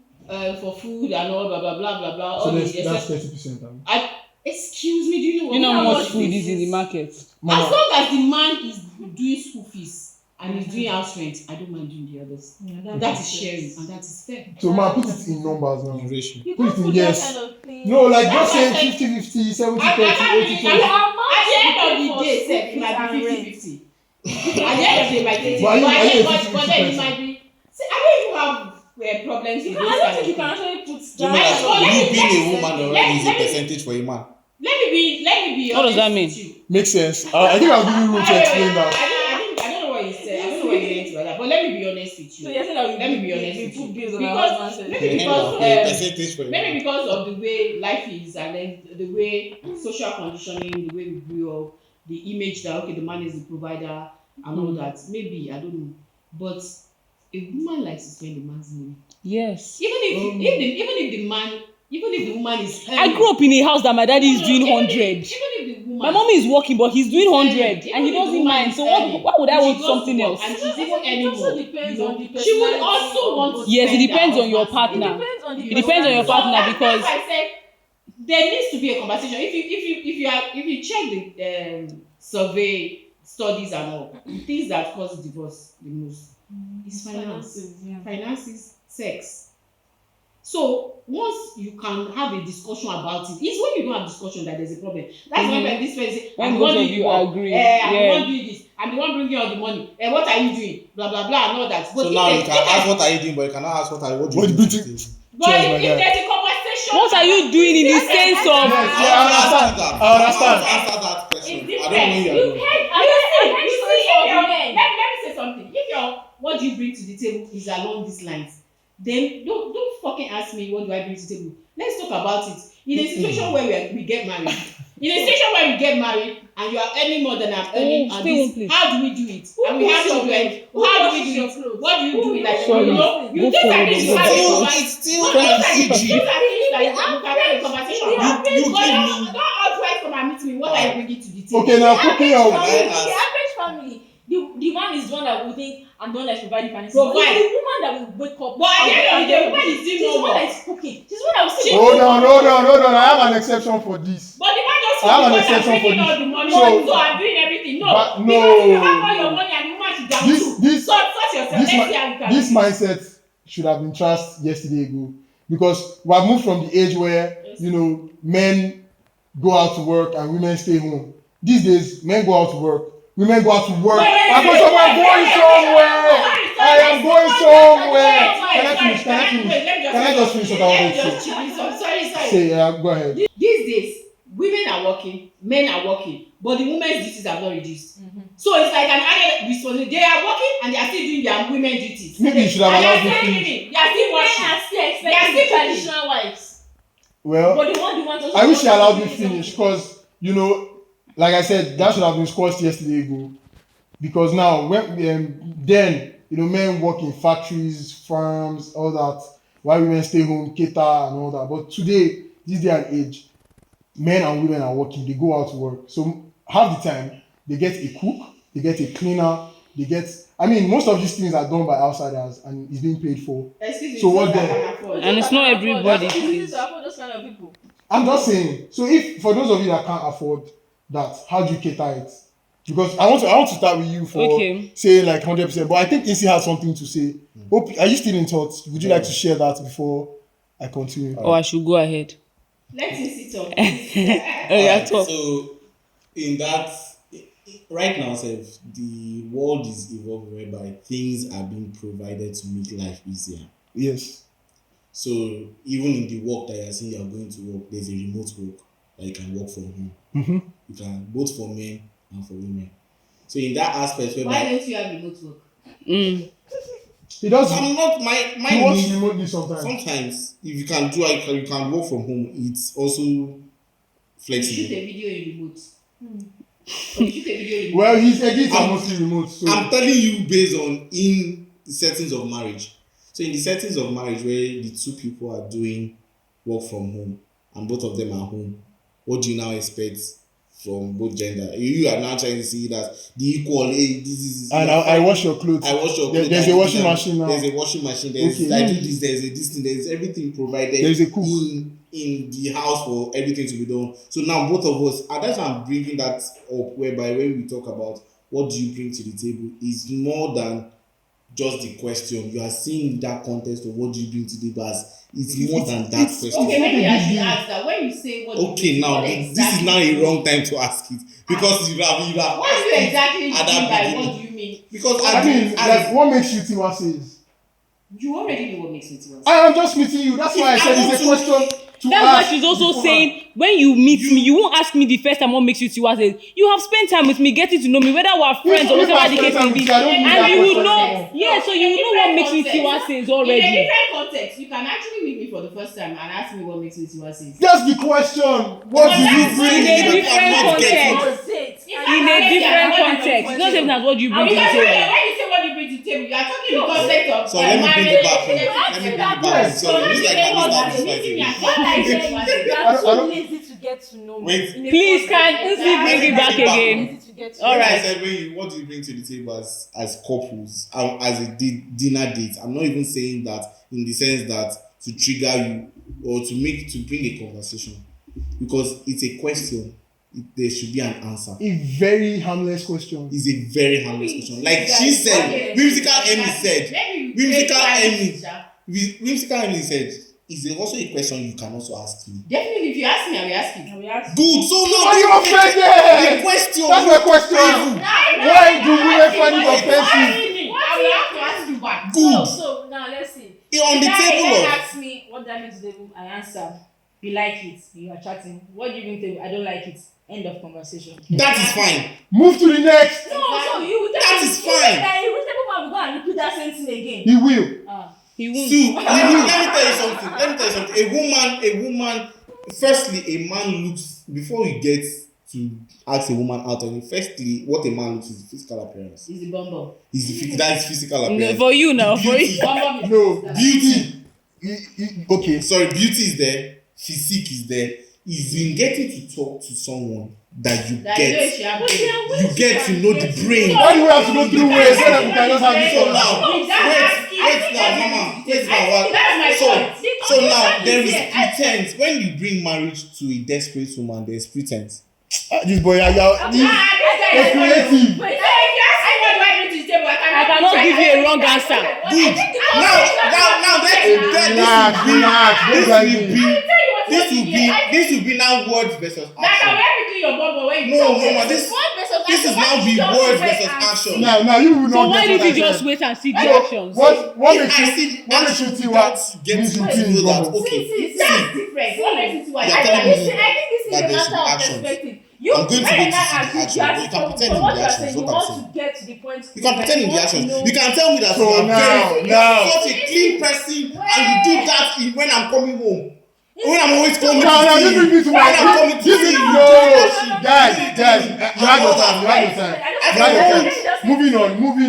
for food and all, blah, blah, blah, blah, blah. So all that's the 30%. Excuse me, do you know what You know how how much food is in the market? As long as the man is doing school fees and is doing house rent, I don't mind doing the others. That is sharing, and that is fair. So man, put it in numbers now. In ratio. You Put can't it in put yes. that kind of thing. No, like That's just saying what I 50-50, 70-30, I can't really- 80-20. At the end of the day, sef, it might be 50-50. At the end of the day, it might be 50. But are you- are you a But then it 50-50 might be. See, I don't even have problems with I those don't kind think of you can things. actually put Do you know that. Well, that let you me- being a let me- woman let already is a me- percentage for a man? Let me be What does honest that mean? with you. Makes sense. I think I'll give you room to explain that. I don't know what you said. I don't know what you meant by that. But let me be honest with you. So you're saying that Let me be honest we with put you. bills on our Because husband's maybe head. because A percentage for a maybe man. because of the way life is, and then the way social conditioning, the way we grew up, the image that okay, the man is the provider and all that. Maybe I don't know, but a woman likes to spend the man's money. Yes. Even if the woman is I grew up in a house that my daddy is doing Even 100. if the woman, My mommy is working, but he's doing 100, Even and he if the doesn't woman mind. is So earning, why would I she want goes something to work else? and she's even earning It also more. depends you know. on the She would personality also of want both to Yes, it spend depends her on your husband's partner. It depends on the It depends on your So partner that's because why I said there needs to be a conversation. If you check the survey studies and all, the things that cause divorce the most is finances, sex. So once you can have a discussion about it, it's when you don't have discussion that there's a problem. That's when this person say, When I'm the both one of doing you the work, agree, I'm the yeah. one doing this, I'm the one bringing all the money, what are you doing? Blah blah blah and all that. But So if now you there's- can if ask there's- what are you doing, but you cannot ask what do What you do do you these think? days. But Cheers, if my guy. there's a conversation, what are you doing in the sense of? Yes, I yeah, I want to understand. ask that. I understand. I want to answer that question. it's I different. don't know where you're going. Let me say something. If your what do you bring to the table is along these lines, then don't fucking ask me what do I bring to the table. Let's talk about it. In a situation where we get married, and you are earning more than I'm earning, and stay this, home, please. how do we do it? And we have children. How do we do it? What do you do it? Like Sorry. you know, you Go those are forward, things you go have back. to Still, provide. it's still Those are FCG. things that you can have a conversation about. You But give me. don't outright come and meet me. What are you bringing to the table? Okay, now cooking out. The average family, the man is the one that will think I'm the one that's providing finances. Provide. But it's the woman that will wake up. But at the end of the day, woman is she's doing the one more. that is cooking. She's the one that will say. Hold on. I have an exception for this. But the man just I have an because I'm exception for bringing this. all the money, So- so I'm doing everything. No, But no. because you have all your money and the woman should down too. This Sort yourself. Let's see how you can. this mindset should have been trashed yesterday ago, because we have moved from the age where men go out to work and women stay home. These days, men go out to work, women go out to work. I'm going somewhere. I am going somewhere. Can I finish? Can I just finish what I wanted to say? Sorry. Say, go ahead. These days, women are working, men are working, but the women's duties have not reduced. So it's like an added responsibility. They are working and they are still doing their women duties. Maybe you should have And allowed they me are still finish. living. They are still Women watching. are still They are expecting still traditional wives. Well, But the one just I wish you allowed me wants to finish, do because like I said, that should have been squashed yesterday ago. Because now, then men work in factories, farms, all that, while women stay home, cater and all that. But today, this day and age, men and women are working. They go out to work. So half the time, they get a cook, they get a cleaner, they get. I mean, most of these things are done by outsiders and is being paid for. Excuse me. So what it's not then? that I can afford. And it's not everybody, It's please. easy to afford those kind of people. I'm just saying. So if for those of you that can't afford that, how do you cater it? Because I want to start with you for saying like 100%, but I think AC has something to say. Hope, are you still in thoughts? Would you like to share that before I continue? Or I should go ahead. Let him sit up. Yeah, talk. So in that right now, Seth, the world is evolving whereby things are being provided to make life easier. Yes. So even in the work that you're saying you're going to work, there's a remote work that you can work from home. You can both for men and for women. So in that aspect, Why whereby don't you have remote work? He does. I'm not my He works need- remotely sometimes. Sometimes if you can do it, you can work from home. It's also You shoot flexible. a video in remote. Or you shoot a video in remote. Well, his edits are I'm- mostly remote. So I'm telling you based on in the settings of marriage. So in the settings of marriage where the two people are doing work from home and both of them are home, what do you now expect from both gender? You are now trying to see that the equal, hey, this is. and I wash your clothes. I wash your clothes. There's I a do washing that. machine now. There's a washing machine. There's Okay. I do this. There's a this thing. There's everything provided. There's a cook. in the house for everything to be done. So now both of us, and that's why I'm bringing that up. Whereby when we talk about what do you bring to the table, is more than just the question. You are seeing that context of what do you bring to the table as it's more than that question. Okay, maybe It's I not a should big ask that. When you say what Okay, you now what this is exactly now a do you wrong mean? time to ask it because you have What do you exactly mean at that by beginning. what do you mean? Because I mean, like, what makes you Tiwa says? You already know what makes me to I am just meeting you. That's why I said it's a question to That's why ask. she's also beforehand. saying, when you meet me, you won't ask me the first time what makes you Tiwa says. You have spent time with me, getting to know me, whether we're friends or If I whatever the spend case time may with be. you, I don't need And that you would question know, anymore. yeah, so you would know what makes me Tiwa says In a already. different context, you can actually meet me for the first time and ask me what makes me Tiwa says. That's the question. What do you that's bring? In a I'm different not getting- context. If In I a ask different you, context. It's not the same as what you bring to Because the when table. you say what you bring to the table, you are talking in the context of So let me bring it back. marriage. Let me bring it back. Yes. So it looks like my What sister is meeting me is and fighting. What I what said is I you I are don't- too lazy to get to know me. Wait. In a Please, can context. Nsi bring it back again? Lazy to get to All know When me. right. I said what do you bring to the table as couples, as a dinner date? I'm not even saying that in the sense that to trigger you or to bring a conversation, because it's a question. There should be an answer. A very harmless question. It's a very harmless question. Like Guys, she said, okay. Whimsical Emily said. Maybe you Whimsical take Emily. time, Whimsical Emily said, is there also a question you can also ask me? definitely, if you ask me, I will ask you. And we ask Good. So no. Why are you The offended? question. That's my question. Why do women find it offensive? I will have to ask you back. Good. So now let's see. On the If table guy of. asks me what that means to the table, I answer. You like it. You are chatting. What do you bring to the table? I don't like it. End of conversation. That is fine. Move to the next. No, so you will That is fine. Like, you will table man will go and repeat that same thing again. He will. He won't. Sue, let me tell you something. A woman. Firstly, a man looks before you get to ask a woman out on it. Firstly, what a man looks is physical appearance. Is the bum. That is physical appearance. For you now, for you. Bum No. Beauty. Okay. Sorry, beauty is there. Physique is there. Is in getting to talk to someone that you That you know get. she have But brain. there are ways You get to know the brain. Why do we have to go through ways so that we can just have this So one? now, Exactly. wait now, mama. Wait now. That's my point. So now there is pretense. When you bring marriage to a desperate woman, there is pretense. This boy, This guy It's is creative. Wait, if you ask me what do I bring to the table, I cannot give you a wrong answer. Good. Now this will be now words versus That can action. everything your bum when you No, talk. mama, this is now be words versus action. Now you will So not why get did what you I just said. wait and see the So, actions? what If makes I you see what makes you action Tiwa that get means to you know think that bubble? okay, That's different. What makes it why? You're I telling think me this is that a there should matter be of actions. perspective. You I'm going to when go you to now see the agree, actions, you are but you can from pretend in what the you are actions, saying, you what I'm want saying. to get to the point. You can pretend in the want to actions. know- You can tell me that So you are now- such a clean person and you do that when I'm coming home. When I'm always coming No, to this see brings me you. to When my I'm coming to this see is you. guys, you have no time. Moving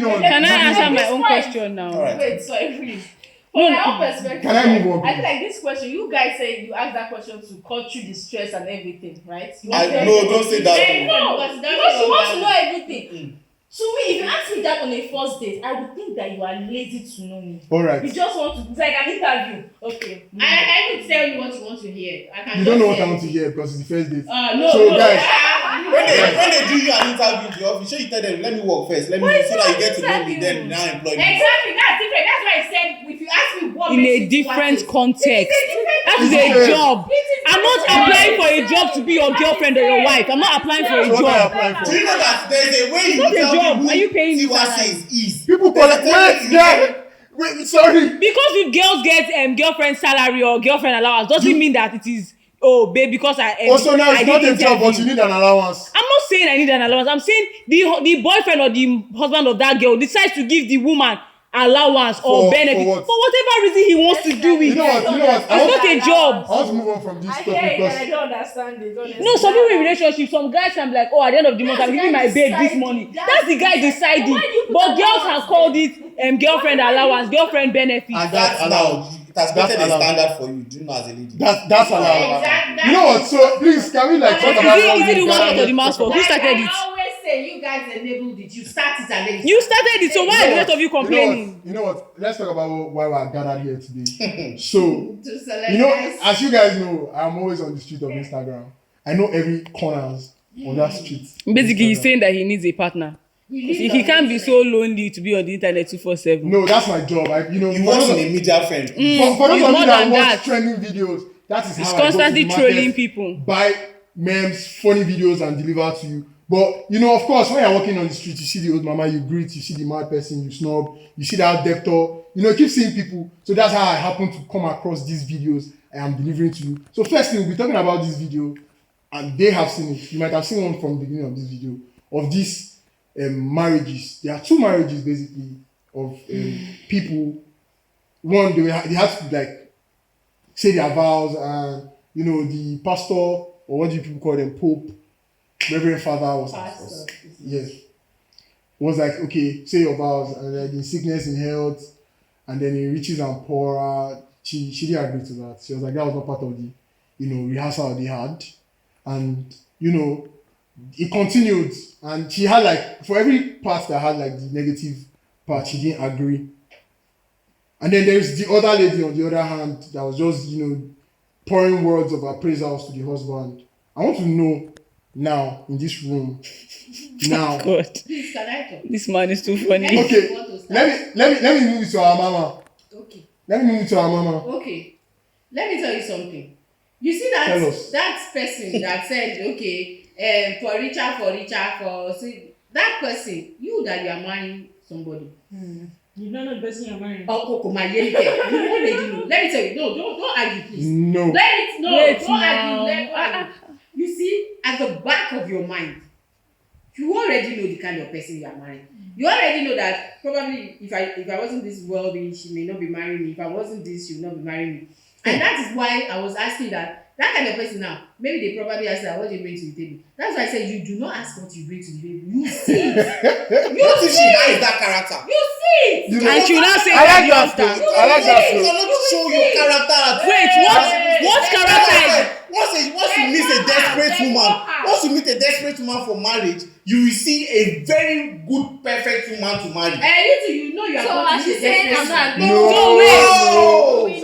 on. Can I answer my This own point. question now? Alright. Wait, sorry, please. From my own perspective, Can I move on, I feel please? like this question, you guys say you asked that question to cut through the stress and everything, right? You I want to- no, don't say that. No, Because because you want to know everything. Mm. To me, if you ask me that on a first date, I would think that you are lazy to know me. All right. You just want to, it's like an interview. Okay. I will tell you what you want to hear. I can You don't know just what I say want to hear because it's the first date. No, So, no, guys, when they do you an interview in the office, sure you tell them, let me work first, let me so that you get to know me, then now employ me. Exactly, that's different. That's why I said if you ask me what In makes a you different do context. That is Yes. a job. It is I'm not different. applying for a job to be your girlfriend or your wife. I'm not applying for a So what are you job. applying for? Do you know that there's a way you not a tell job. people Are you paying me Tiwa salary? says is? People call it, wait, sorry. Because if girls get girlfriend salary or girlfriend allowance doesn't mean that it is babe because I Also now I it's not did a job, but interview. you need an allowance. I'm not saying I need an allowance. I'm saying the boyfriend or the husband of that girl decides to give the woman allowance or benefit what? for whatever reason he wants to do it. You know what? It's not a job. I want to move on from this I topic hear it, because and I don't understand it. Honestly. No, some people in relationships, some guys can be like, oh, at the end of the month, I'm giving my babe this money. That's the guy deciding. But girls have called it girlfriend allowance, girlfriend benefit. And that's now allowed. it has That's created a allowed. standard for you. Do you know as a lady? that's allowed. Exactly. You know what? So please, can we like talk Is about it how the we woman gather or the here? man's fault? Who started I it? always say you guys enabled it. You started and then You started it, so why are the rest of you complaining? You know what? Let's talk about why we're gathered here today. So, to select you know, guys. as you guys know, I'm always on the street of Instagram. I know every corners of that street. Basically, he's saying that he needs a partner. He can't be so lonely to be on the internet 247. No, that's my job. He works in a media firm. for those It's of you more that than watch that. trending videos, that is He's how I go to constantly the market, trolling people. buy memes, funny videos, and deliver to you. But you know, of course, when you're walking on the street, you see the old mama, you greet, you see the mad person, you snub, you see that debtor, you know, you keep seeing people. So that's how I happen to come across these videos I am delivering to you. So firstly, we'll be talking about this video, and they have seen it. You might have seen one from the beginning of this video of these marriages. There are two marriages basically of people. One, they had to like say their vows, and you know, the pastor, or what do you people call them, Pope, Reverend Father was yes, was like, okay, say your vows, and like in sickness, in health, and then in riches and poorer. She didn't agree to that. She was like, that was not part of the, you know, rehearsal they had, and you know, it continued, and she had like, for every part that had like the negative part, she didn't agree. And then there's the other lady on the other hand that was just, you know, pouring words of appraisals to the husband. I want to know now in this room, now. God, Please, can I talk? this man is too funny. Okay, let me move to our mama. Okay. Let me move to our mama. Okay. Let me tell you something. You see Tell us. that person that said, okay, for richer, see, that person, you that you are marrying somebody. You don't know the person you're marrying. Oh, my you already know. Let me tell you, no, don't argue, please. No. Wait Don't now. argue. Don't argue. You see, at the back of your mind, you already know the kind of person you are marrying. You already know that probably if I wasn't this wealthy, she may not be marrying me. If I wasn't this, she would not be marrying me. And that is why I was asking that kind of person now, maybe they probably ask that, what do you bring to the table? That's why I said you do not ask what you bring to the table. You see it. What if she hides that character? You see it. You And she will not say I like that that. the Flow. I like that. You Flow. cannot show your character. Wait, what character is Once you meet a desperate woman, once you meet a desperate woman for marriage, you will see a very good, perfect woman to marry. You know you are So going as to she's meet a saying, I'm desperate not. No. So wait.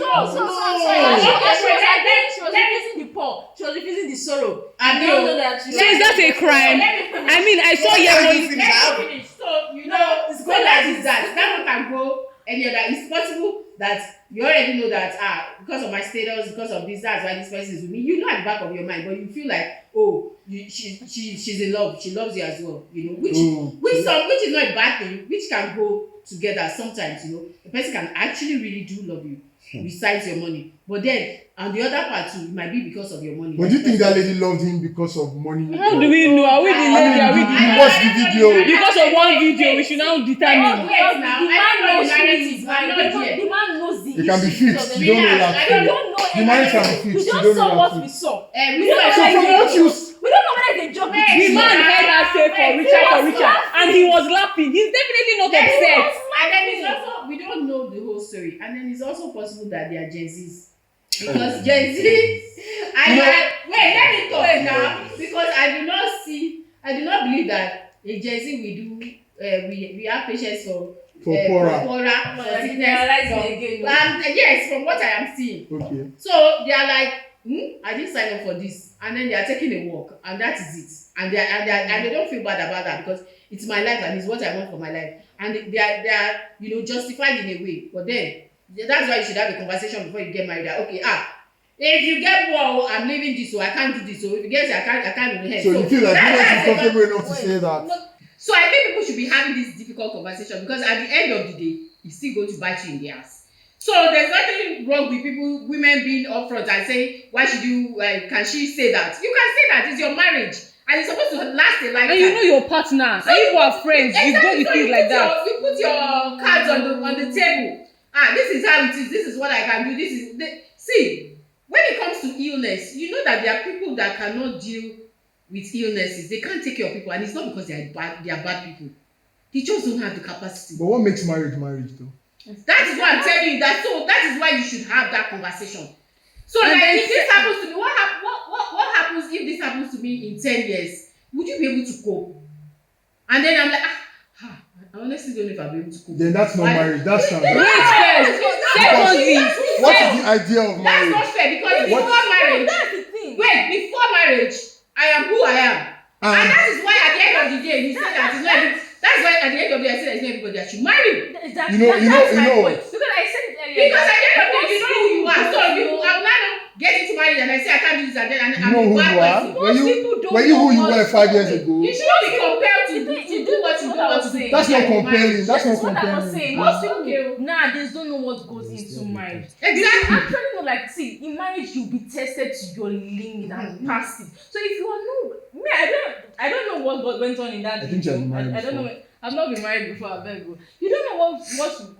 She was refusing the poor. She was refusing the sorrow. I You don't know that. So is that a crime? I mean, I saw Let me Yemo. finish. I have- finish. So you know, so that is that. That one can go any other. It's possible that you already know that because of my status, because of this, that's why this person is with me. You know at the back of your mind, but you feel like, oh, she's in love. She loves you as well. You know, which is not a bad thing. Which can go together sometimes. You know, the person can actually really do love you. Besides your money, but then on the other part too, it might be because of your money. But do you think that lady loved him because of money? How do we know? Are we the lady? Are we the you man? watch the video. Because of one video, we should now determine. Wait now, The I man don't know the knows who narrative. is I'm not married. here. The man knows the It can be issues fixed. of the You don't know marriage. that. We don't know The marriage can be anything. We fixed. You just don't saw know what that. we saw. We We don't know So whether from what you we don't know whether it's a joke. The man heard her say for richer, and he was laughing. He's definitely not upset. And then it's also, we don't know the whole story. And then it's also possible that they are Gen Zs. Because Gen Z, wait, let me talk now. Because I do not believe that a Gen Z we do, we have patience for poorer. for sickness. Generalizing again. And yes, from what I am seeing. Okay. So they are like, I didn't sign up for this, and then they are taking a walk, and that is it. And they don't feel bad about that because it's my life and it's what I want for my life, and they are justified in a way. But then that's why you should have a conversation before you get married. That okay, if you get well, I'm leaving this, so I can't do this. So if you get I can't do this. So you feel like you're not that's comfortable enough to say that. no. So I think people should be having this difficult conversation because at the end of the day, it's still going to bite you in the ass. So there's nothing wrong with women being upfront and saying, why should you, can she say that? You can say that, it's your marriage and it's supposed to last a lifetime. And you know your partner, So and if you are friends, you go with it like that. You put your cards on the table. This is how it is, this is what I can do, see, when it comes to illness, you know that there are people that cannot deal with illnesses. They can't take care of people, and it's not because they are bad people. They just don't have the capacity. But what makes marriage though? That is what I'm telling you. So that is why you should have that conversation. So And like then if this happens to me, what happens if this happens to me in 10 years? Would you be able to cope? And then I'm like, I honestly don't know if I'll be able to cope. Then that's not marriage, that's Wait transaction. first. Secondly, What is the idea of That's marriage? not fair because before marriage, That's the thing. before marriage, I am who I am. And that is why at the end of the day, you say that it's not. That's why at the end of the day, I say there's not everybody that should marry. That's You know- my you know- point. Because I said it earlier. Because at the end of the day, you know who you are. So I will not get into marriage and I say I can't do this and then You know who you are? Were you who you were 5 years ago? You shouldn't be compelled to do what you don't want to do. That's not compelling. That's not what I was saying. Most compelling. people nowadays don't know what goes into marriage. Exactly. Actually, no, like, see, in marriage you'll be tested to your limit and past it. So if you are no, me, I don't know what went on in that. I think you have been married I don't before. know. I've not been married before. I beg you. You don't know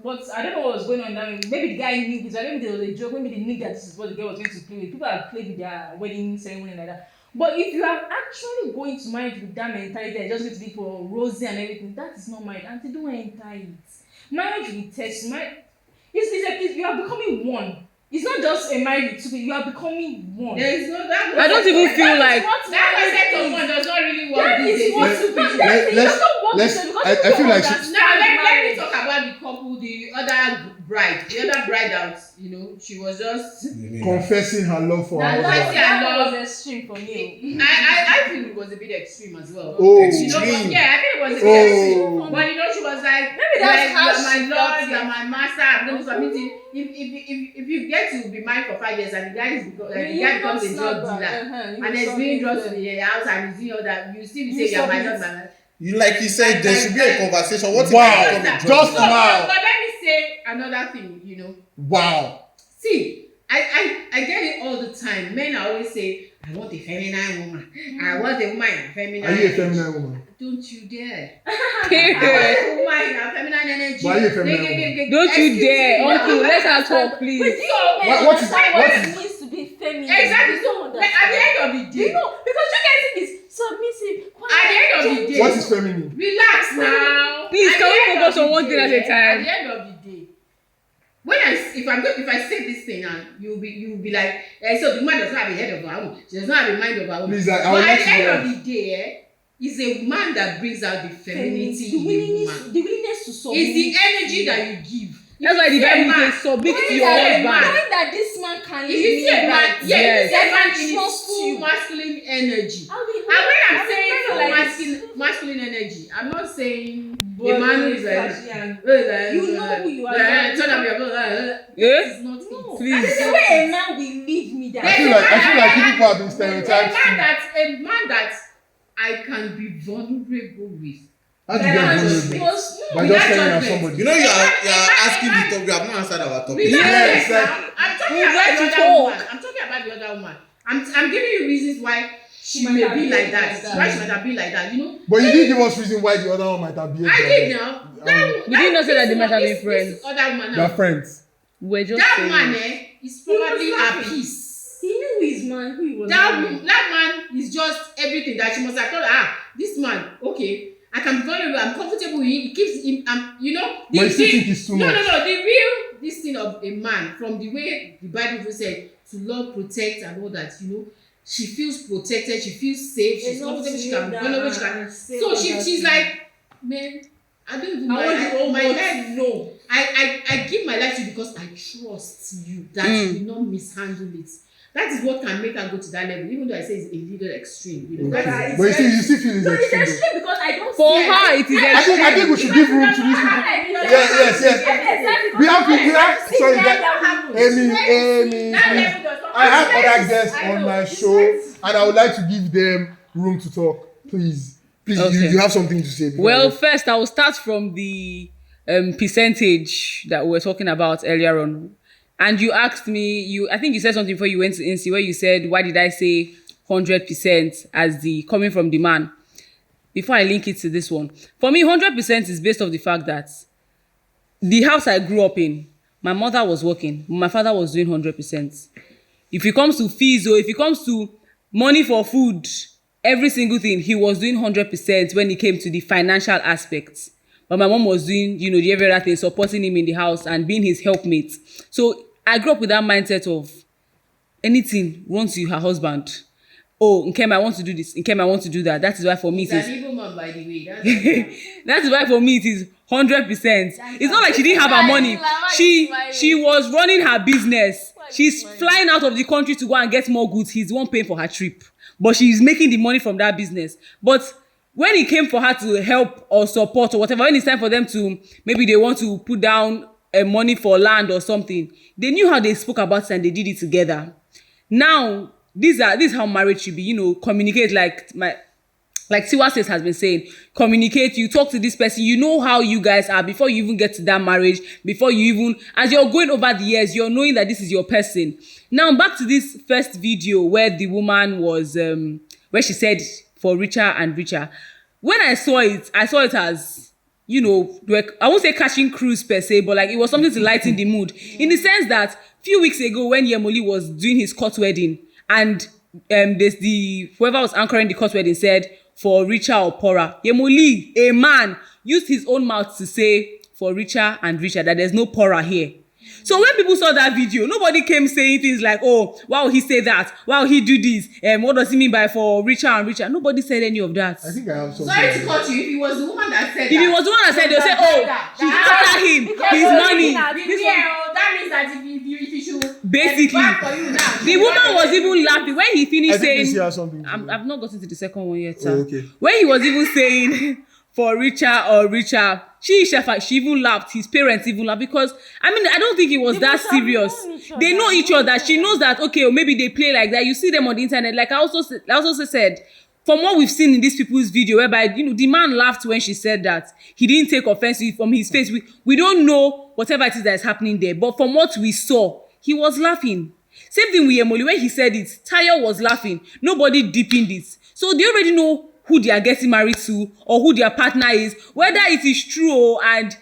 what I don't know what was going on in that. Maybe the guy knew this, or maybe there was a joke. Maybe they knew that this is what the girl was going to play with. People have played with their wedding ceremony like that. But if you are actually going to marriage with that mentality, that just going to be for rosy and everything, that is not marriage, and they don't enter it. Marriage will test. It's you are becoming one. It's not just a marriage with two people. You are becoming one. There is no that. I don't even feel like that concept of one does not really work That these is days. what Let- two people. I feel like Now let me talk about the couple, the other bride that she was just. confessing her love for her husband. That was extreme for me. I feel it was a bit extreme as well. Oh. I think it was a bit Oh. extreme. But she was like, Maybe that's how you are she my felt lord, you are it. my master. I'm going to submit it. If you get to be married for 5 years and the guy becomes a drug dealer and there's being drugs in the house and he's doing all that, you still say you are my lord, my master. Like you said, there should be a conversation. What if Wow. I become a drug Just dealer? now. But let me say another thing, Wow. See, I get it all the time. Men always say, I want a feminine woman. I want a woman in a feminine Are you a energy. feminine woman? Don't you dare. I want a woman in a feminine energy. Why are you a feminine woman? don't you Excuse dare, me. uncle. Let her talk, please. What is- it means to be feminine? Exactly. You So don't like, at the end of the day, You know, because you guys think it's submissive. at the end of the day, What is feminine? relax now. Please, At can the we end focus of on the one thing day, at a time? At the end of the day, if I say this thing and you'll be like, so the woman does not have a head of her own. She does not have a mind of her own. Please, I But would at like the to end hear. of the day, it's a man that brings out the femininity the in a woman. willingness to submit. It's the energy that you give. That's why the If you see a Bible man- says submit to When your you see a husband. man- Knowing that this man can If you see a man, right. if you see a man Yes. in his Trust full you. masculine energy. I mean, And when I'm I saying mean, full like, masculine energy, I'm not saying a Body, man who is like, flashy and- you know who you are. Turn up your phone. Eh? This is not it. No. Please. And the way a man will leave me that I feel like you people have been A stereotyped. man that I can be vulnerable with. How do you get vulnerable? By just staring at somebody. You know, you are asking the topic. You have not answered our topic. Yes, I'm talking We'd about like the to other talk. woman. I'm talking about the other woman. I'm giving you reasons why she might may have be behaved like that. like that. Why she might have been like that, But you didn't give us reason why the other one might have behaved I like did that. now. We did not say that they might have been this friends. other woman They're now. friends. We're just That saying. man is probably He was at laughing. peace. He knew his man, who he was. That marrying. man is just everything that she must have thought. This man, okay, I can be vulnerable. I'm comfortable with him. It keeps him. But you still think it's too much? No. The real this thing of a man, from the way the Bible said to love, protect, and all that. She feels protected. She feels safe. She's comfortable. She can be vulnerable. She can. So she's like, man, I don't even I want the whole my world life. to know. I give my life to you because I trust you that you will not mishandle it. That is what can make her go to that level, even though I say it's a little extreme. You know, that is, But you still feel it's No, it's extreme. extreme because I don't For see her, it is I think we should give room to these people. Yes. We have sorry that Amy, I have other guests on my show and I would like to give them room to talk. Please, Okay. you have something to say. Well, first I will start from the percentage that we were talking about earlier on. And you asked me, I think you said something before you went to INSEE where you said, why did I say 100% as the coming from the man? Before I link it to this one. For me, 100% is based off the fact that the house I grew up in, my mother was working, my father was doing 100%. If it comes to fees or if it comes to money for food, every single thing, he was doing 100% when it came to the financial aspects. But my mom was doing, the every other thing, supporting him in the house and being his helpmate. So I grew up with that mindset of anything runs to her husband. Oh, Nkem, I want to do this. Nkem, I want to do that. That is why for me it's it is. an evil man, by the way. That is why for me it is 100%. It's not like she didn't have her money. She was running her business. She's flying out of the country to go and get more goods. He's the one paying for her trip. But she's making the money from that business. But when it came for her to help or support or whatever, when it's time for them to, maybe they want to put down money for land or something, they knew how they spoke about it and they did it together. Now, this is how marriage should be, communicate like Tiwa Says has been saying, communicate, you talk to this person, you know how you guys are before you even get to that marriage, before you even, as you're going over the years, you're knowing that this is your person. Now, back to this first video where the woman was, where she said, for richer and richer. When I saw it as, I won't say catching cruise per se, but like it was something to lighten the mood. In the sense that few weeks ago when Yemoli was doing his court wedding, and whoever was anchoring the court wedding said, for richer or poorer. Yemoli, a man, used his own mouth to say, for richer and richer, that there's no poorer here. So when people saw that video, nobody came saying things like, oh, why would he say that? Why would he do this? What does he mean by for richer and richer? Nobody said any of that. I think I have something. Sorry to cut you. If it was the woman that said If it was the one that said, they'll say, oh, she's after him, his money. That means that if you should Basically, back for you now, the woman was even laughing when he finished I think saying, she has something. I've not gotten to the second one yet, sir. Oh, okay. When he was even saying for richer or richer, she even laughed. His parents even laughed because I don't think it was that serious. They know each other. She knows that okay, or maybe they play like that. You see them on the internet. Like I also said, from what we've seen in these people's video, whereby the man laughed when she said that. He didn't take offense from his face. We don't know whatever it is that is happening there, but from what we saw, he was laughing. Same thing with Yemoli when he said it. Tayo was laughing. Nobody deepened it. So they already know who they are getting married to or who their partner is, whether it is true and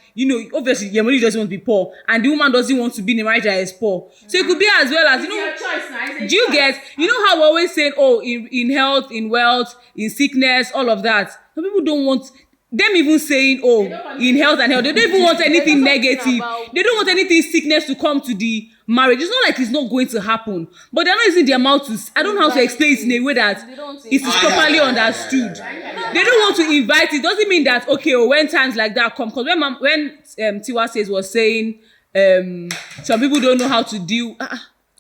obviously Yemoli doesn't want to be poor and the woman doesn't want to be in a marriage that is poor. So it could be as well as it's your choice now. do you get how we're always saying, oh, in health, in wealth, in sickness, all of that. Some people don't want them even saying, oh, in health and health. They don't even want anything negative. They don't want anything sickness to come to the marriage. It's not like it's not going to happen, but they're not using their mouth to. I don't know how to explain it in a way that it is properly understood. They don't want to invite it. Doesn't mean that okay, when times like that come, because when Tiwa Says was saying, some people don't know how to deal.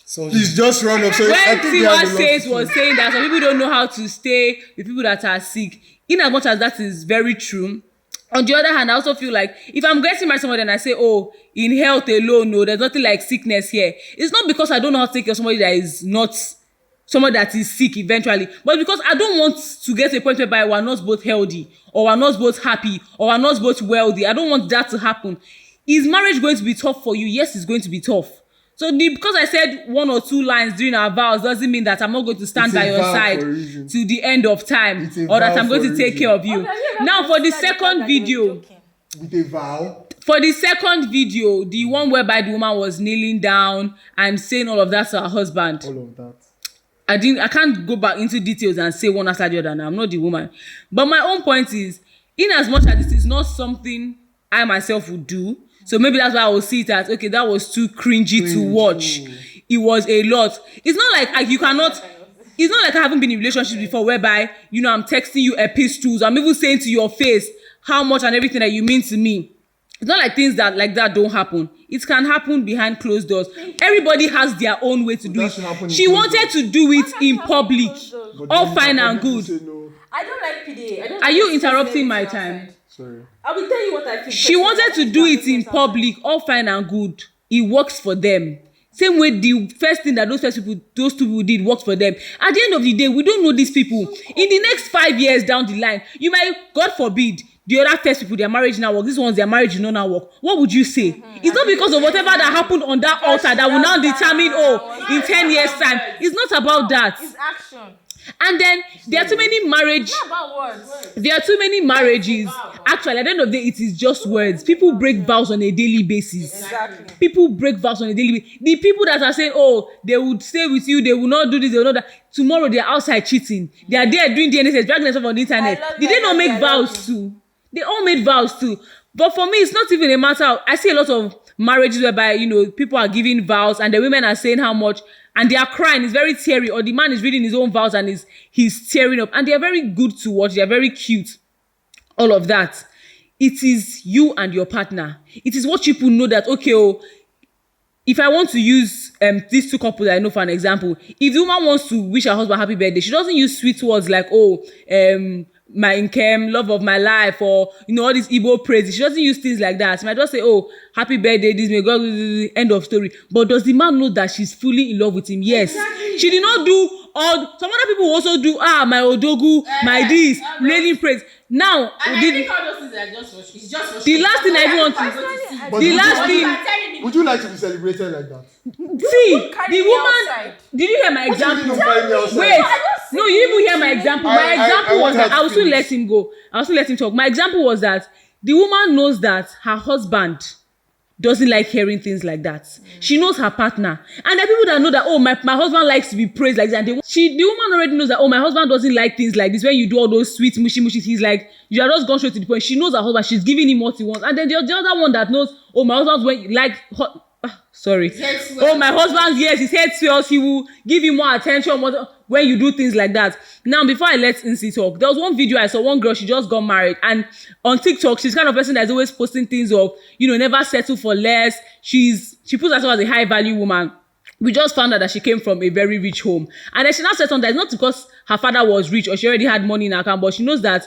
So he's just run up. So When I think Tiwa Says was saying that some people don't know how to stay with people that are sick. In as much as that is very true, on the other hand, I also feel like if I'm getting married to somebody and I say, oh, in health alone, no, there's nothing like sickness here. It's not because I don't know how to take care of somebody that is not somebody that is sick eventually, but because I don't want to get to a point whereby we're not both healthy or we're not both happy or we're not both wealthy. I don't want that to happen. Is marriage going to be tough for you? Yes, it's going to be tough. So because I said one or two lines during our vows doesn't mean that I'm not going to stand by your side to the end of time or that I'm going to take care of you. Now for the second video, with a vow. For the second video, the one whereby the woman was kneeling down and saying all of that to her husband. All of that. I can't go back into details and say one after the other now. I'm not the woman. But my own point is, in as much as this is not something I myself would do, so maybe that's why I will see it as, okay, that was too cringy to watch. It was a lot. It's not like you cannot, it's not like I haven't been in relationships before whereby, I'm texting you epistles. I'm even saying to your face how much and everything that you mean to me. It's not like things that like that don't happen. it can happen behind closed doors. Everybody has their own way to do That should happen it. in She closed wanted doors. to do it Why in can't public. close doors? But All then fine you and can good. say no. I don't like PDA. I don't Are you like interrupting my outside. time? Sorry. I will tell you what I think. She personally. wanted I to think do you it have in business outside. public, all fine and good. It works for them. Same way the first thing that those two people did worked for them. At the end of the day, we don't know these people. In the next 5 years down the line, you might, God forbid, the other first people, their marriage now work. This one's their marriage you know now work. What would you say? It's not because of whatever that happened on that altar that will now determine, in 10 years time. It's not about that. It's action. And then there are too many marriage. It's not about words. There are too many marriages. Actually, at the end of the day, it is just words. People break vows on a daily basis. Exactly. People break vows on a daily basis. The people that are saying, oh, they would stay with you, they will not do this, they will not that. Tomorrow they are outside cheating. They are there doing DNS, dragging themselves on the internet. Did they not make vows too? They all made vows too. But for me, it's not even a matter of, I see a lot of marriages whereby, people are giving vows and the women are saying how much, and they are crying. It's very teary, or the man is reading his own vows and he's tearing up. And they are very good to watch. They are very cute. All of that. It is you and your partner. It is what people know that, okay, if I want to use these two couples I know for an example, if the woman wants to wish her husband happy birthday, she doesn't use sweet words like, my income, love of my life, or all these Igbo praises. She doesn't use things like that. She might just say, happy birthday, this may God, end of story. But does the man know that she's fully in love with him? Yes. Exactly. She did not do all. Some other people also do my odogu, my this, raining praise. Now, And I think all those things are just for, it's just for the last thing I want to, But the would last you- thing, Would you like to be celebrated like that? see, carry the me woman, outside. did you hear my What do you mean example? don't carry me outside? Wait, I don't no, you even hear my example. My example I was want her that to I will still finish. let him go. I will still let him talk. My example was that the woman knows that her husband doesn't like hearing things like that. She knows her partner. And there are people that know that, my husband likes to be praised like that. And the woman already knows that, my husband doesn't like things like this. When you do all those sweet mushy mushy, he's like, you are just gone straight to the point. She knows her husband. She's giving him what he wants. And then the other one that knows, my husband's when like sorry. My husband's, yes, his head swells. He will give you more attention when you do things like that. Now, before I let Incy talk, there was one video I saw. One girl, she just got married, and on TikTok, she's the kind of person that's always posting things of, never settle for less. She puts herself as a high value woman. We just found out that she came from a very rich home, and then she now said something that it's not because her father was rich or she already had money in her account, but she knows that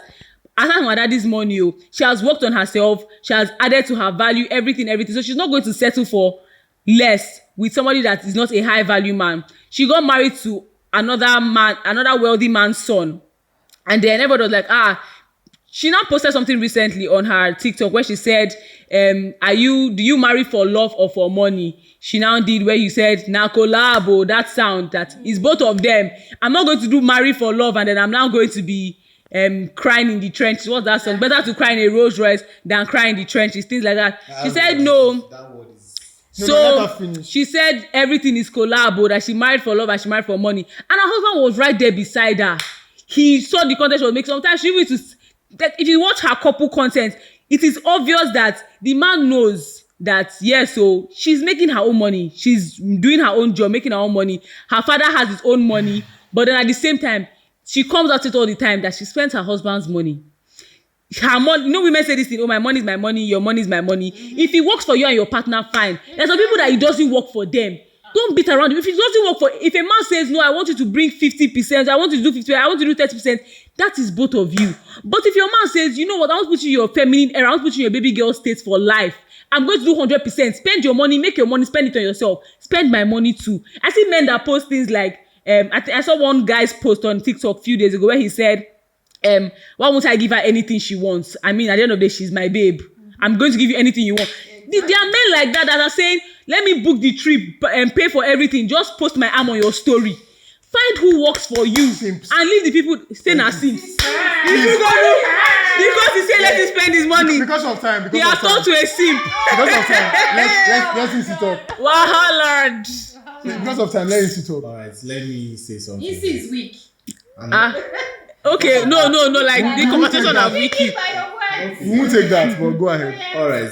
aside from her daddy's money, she has worked on herself. She has added to her value, everything. So she's not going to settle for less with somebody that is not a high value man. She got married to another wealthy man's son, and then everybody was like, she now posted something recently on her TikTok where she said, do you marry for love or for money? She now did where you said, na collabo, that sound, that is both of them. I'm not going to do marry for love and then I'm now going to be crying in the trenches. What's that song? Better to cry in a Rolls Royce than cry in the trenches, things like that. She said no. That word is. No, let her So finish. she said everything is collabo, that she married for love and she married for money. And her husband was right there beside her. He saw the content she was making. Sometimes she even that if you watch her couple content, it is obvious that the man knows that, yes, so she's making her own money. She's doing her own job, making her own money. Her father has his own money. But then at the same time, she comes out it all the time that she spends her husband's money. Her money, women say this thing, my money is my money, your money is my money. If it works for you and your partner, fine. There's some people that it doesn't work for them. Don't beat around. If it doesn't work if a man says, no, I want you to bring 50%, I want you to do 50%, I want you to do 30%, that is both of you. But if your man says, you know what, I want to put you in your feminine era, I want to put you in your baby girl state for life, I'm going to do 100%, spend your money, make your money, spend it on yourself, spend my money too. I see men that post things like, I saw one guy's post on TikTok a few days ago where he said, why won't I give her anything she wants? I mean, at the end of the day, she's my babe. I'm going to give you anything you want. There are men like that are saying, let me book the trip and pay for everything. Just post my arm on your story. Find who works for you. Simps. And leave the people stay na simps. Because he said let him spend his money. Because of time. He has turned to a simp. Because of time. Let Incy talk. Wahala. Because of time, let Incy talk. Alright, let me say something. This is weak. Okay, no, like the conversation are wiki. We won't take that, but go ahead. Alright,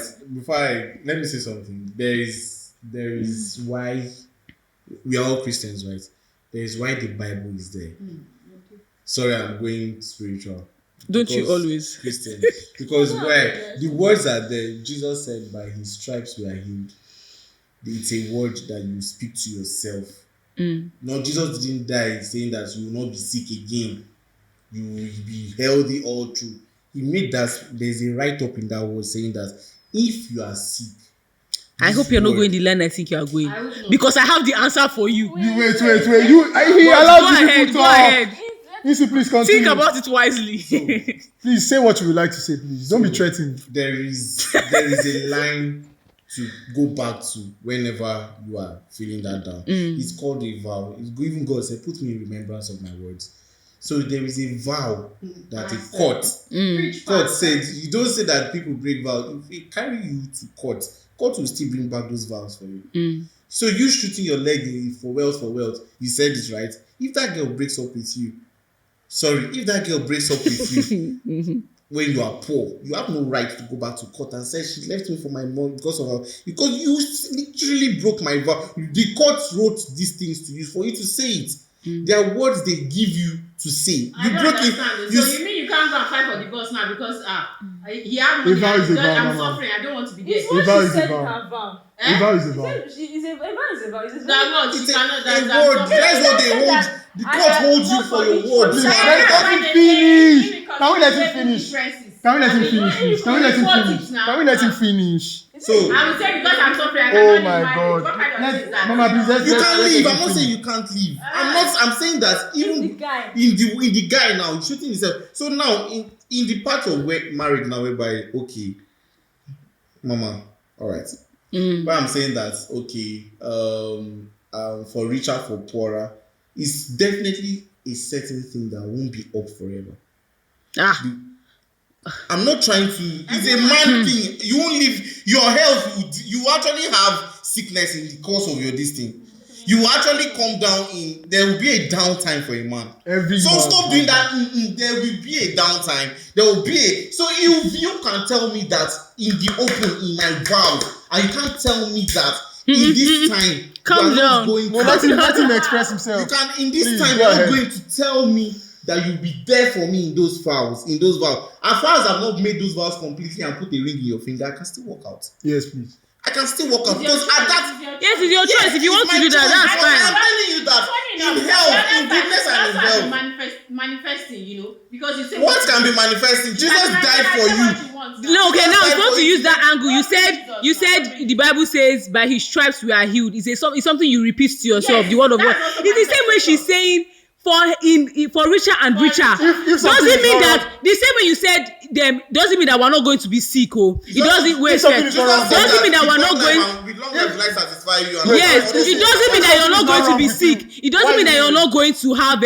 let me say something. There is why we are all Christians, right? There is why the Bible is there. Sorry, I'm going spiritual. Don't you Because always? Christians. Because why? The words are there. Jesus said, by his stripes we are healed. it's a word that you speak to yourself. Mm. No, Jesus didn't die saying that you will not be sick again. You will be healthy all through. He made that there's a write-up in that word saying that if you are sick, I hope you're not going the line I think you are going. Because I have the answer for you. You wait. You he But allowed go you ahead, people go talk. ahead. Nisi, please continue. Think about it wisely. Please say what you would like to say, please. Don't be threatened. there is a line to go back to whenever you are feeling that down. It's called a vow. Even God said, "Put me in remembrance of my words." So there is a vow that a court said. You don't say that people break vows. If it carry you to court will still bring back those vows for you. So you shooting your leg for wealth, you said it right. If that girl breaks up with you, when you are poor, you have no right to go back to court and say she left me for my mom because you literally broke my vow. The court wrote these things to you for you to say it. There are words they give you to say. I don't understand. So you mean you can't go and fight for divorce now because he had money and I'm suffering. I don't want to be there. It's what she said in her vow. A vow is a vow. A vow is a vow. It's a That word, It's she a cannot. word. That's what they hold. The court holds you for your word. Please, So let him finish. Can we let him finish? Can we let him finish, please? Can we let him finish? Can we let him finish? So I will say because I'm suffering. I Oh cannot my leave marriage. God. What kind of thing is that? Mama, please you let's can't leave. I'm not finish. saying you can't leave. I'm saying that even the guy. in the guy now he's shooting himself. So now in the part of marriage now whereby okay, mama, all right. But I'm saying that okay, for richer, for poorer, it's definitely a certain thing that won't be up forever. I'm not trying to. It's a man thing. You won't live. Your health. You actually have sickness in the course of your this thing. You actually come down in. There will be a downtime for a man. So stop doing that. There will be a downtime. There will be a. So if you can tell me that in the open in my vows, and you can't tell me that in this time Calm you are down. not going to. Let him express himself. You can in this Please, time go you're not ahead. going to tell me that you'll be there for me in those vows. As far as I've not made those vows completely and put a ring in your finger, I can still walk out. Yes, please. I can still walk out because at that. Yes, it's your choice. If you want to do that, that's I'm fine. telling you that in health, in goodness and in health. Manifesting, you know, because you say What can be manifesting? Jesus died for you. No, okay, now if you want to use that you. angle, you said the Bible says by his stripes we are healed. It's something you repeat to yourself, Yes, the word of God. that's also It's the same way she's saying for richer and richer. Doesn't mean that the same way you said them doesn't mean that we're not going to be sick. It doesn't wait. something is wrong. Doesn't mean that we're not going. With long life, will I satisfy you? Yes, it doesn't mean that you're not going to be sick. It doesn't mean that you're not going to have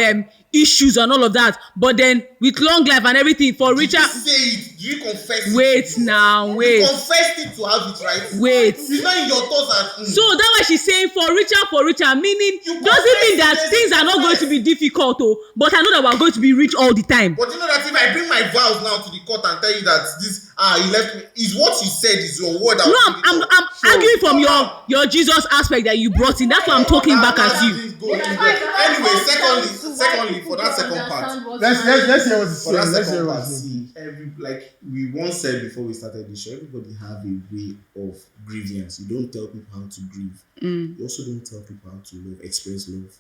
issues and all of that. But then with long life and everything for richer. Did you say it? Do you confess it? Wait now, You wait. confessed it to have it, right? Wait. It's not in your thoughts that. So that's why she's saying for richer, meaning You doesn't mean that confess, things are not going to be difficult, but I know that we're going to be rich all the time. But you know that if I bring my vows now to the court and tell you that this he left me, is what you said is your word. No, I'm arguing from your Jesus aspect that you brought in. That's why I'm talking back at you. Anyway, secondly, for that second part, Let's hear what he's for that saying. Let's hear second what part, he's saying. see, like we once said before we started the show, everybody have a way of grievance. You don't tell people how to grieve. You also don't tell people how to express love.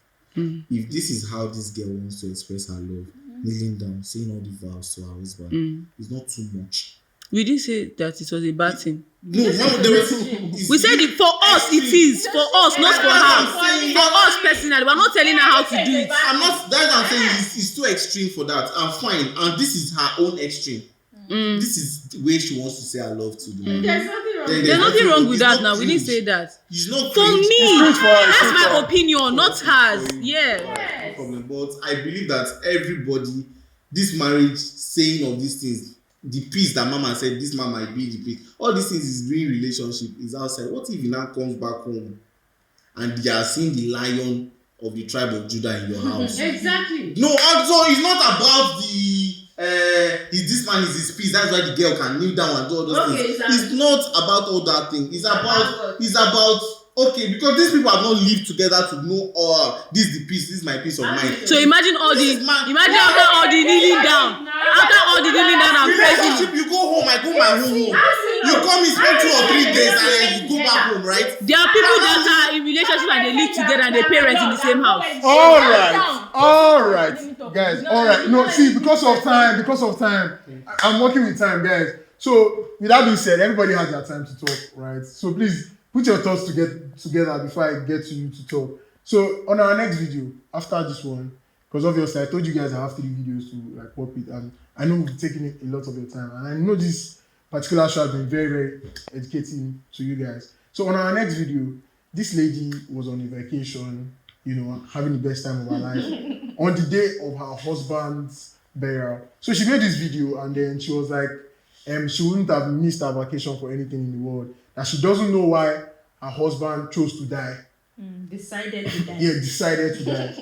If this is how this girl wants to express her love, kneeling down, saying all the vows to her husband, it's not too much. We didn't say that it was a bad thing. No, We said it for us. It is for us, not for her. For us personally, we're not telling her how to do it. I'm not. That's what I'm saying. It's too extreme for that. I'm fine, and this is her own extreme. This is the way she wants to say I love to the man. There's nothing wrong. There's nothing wrong with that now. We didn't say that. It's not For cringe. me, It's for her, that's it's my for her. opinion, not hers. No Yeah. problem. But I believe that everybody, this marriage, saying of these things, the peace that mama said, this man might be the peace. All these things is doing relationship is outside. What if he now comes back home and they are seeing the lion of the tribe of Judah in your house? Exactly. No, so it's not about the this man is his peace. That's why the girl can kneel down and do all those Okay, things. exactly. It's not about all that thing. It's about okay, because these people have not lived together to know this is the peace, this is my peace of mind. So imagine all the This man- imagine after all the kneeling down. after all the kneeling down and praying. Relationship, you go home, I go my home. You come in, spend 2 or 3 days, and then you go back home, right? There are people that are in relationship and they live together and they parents in the same house. All right, guys. All right. No, see, because of time, I'm working with time, guys. So, with that being said, everybody has their time to talk, right? So, please put your thoughts together before I get to you to talk. So, on our next video, after this one, because obviously I told you guys I have 3 videos to like work with, and I know we've taken a lot of your time, and I know this particular show has been very, very educating to you guys. So, on our next video, this lady was on a vacation, you know, having the best time of her life on the day of her husband's burial. So she made this video and then she was like, she wouldn't have missed her vacation for anything in the world. That she doesn't know why her husband chose to die. Decided to die. Yeah, decided to die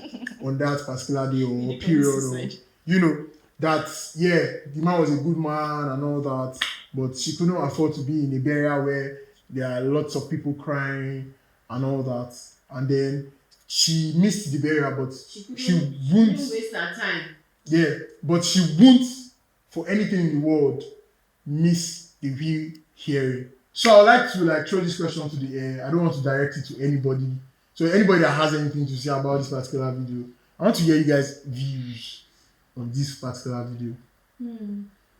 on that particular day or period. Or, you know, that, yeah, the man was a good man and all that, but she couldn't afford to be in a burial where there are lots of people crying and all that. And then she missed the burial, but she won't waste her time. Yeah, but she won't for anything in the world miss the real hearing. So I would like to like throw this question to the air. I don't want to direct it to anybody. So anybody that has anything to say about this particular video, I want to hear you guys' views on this particular video.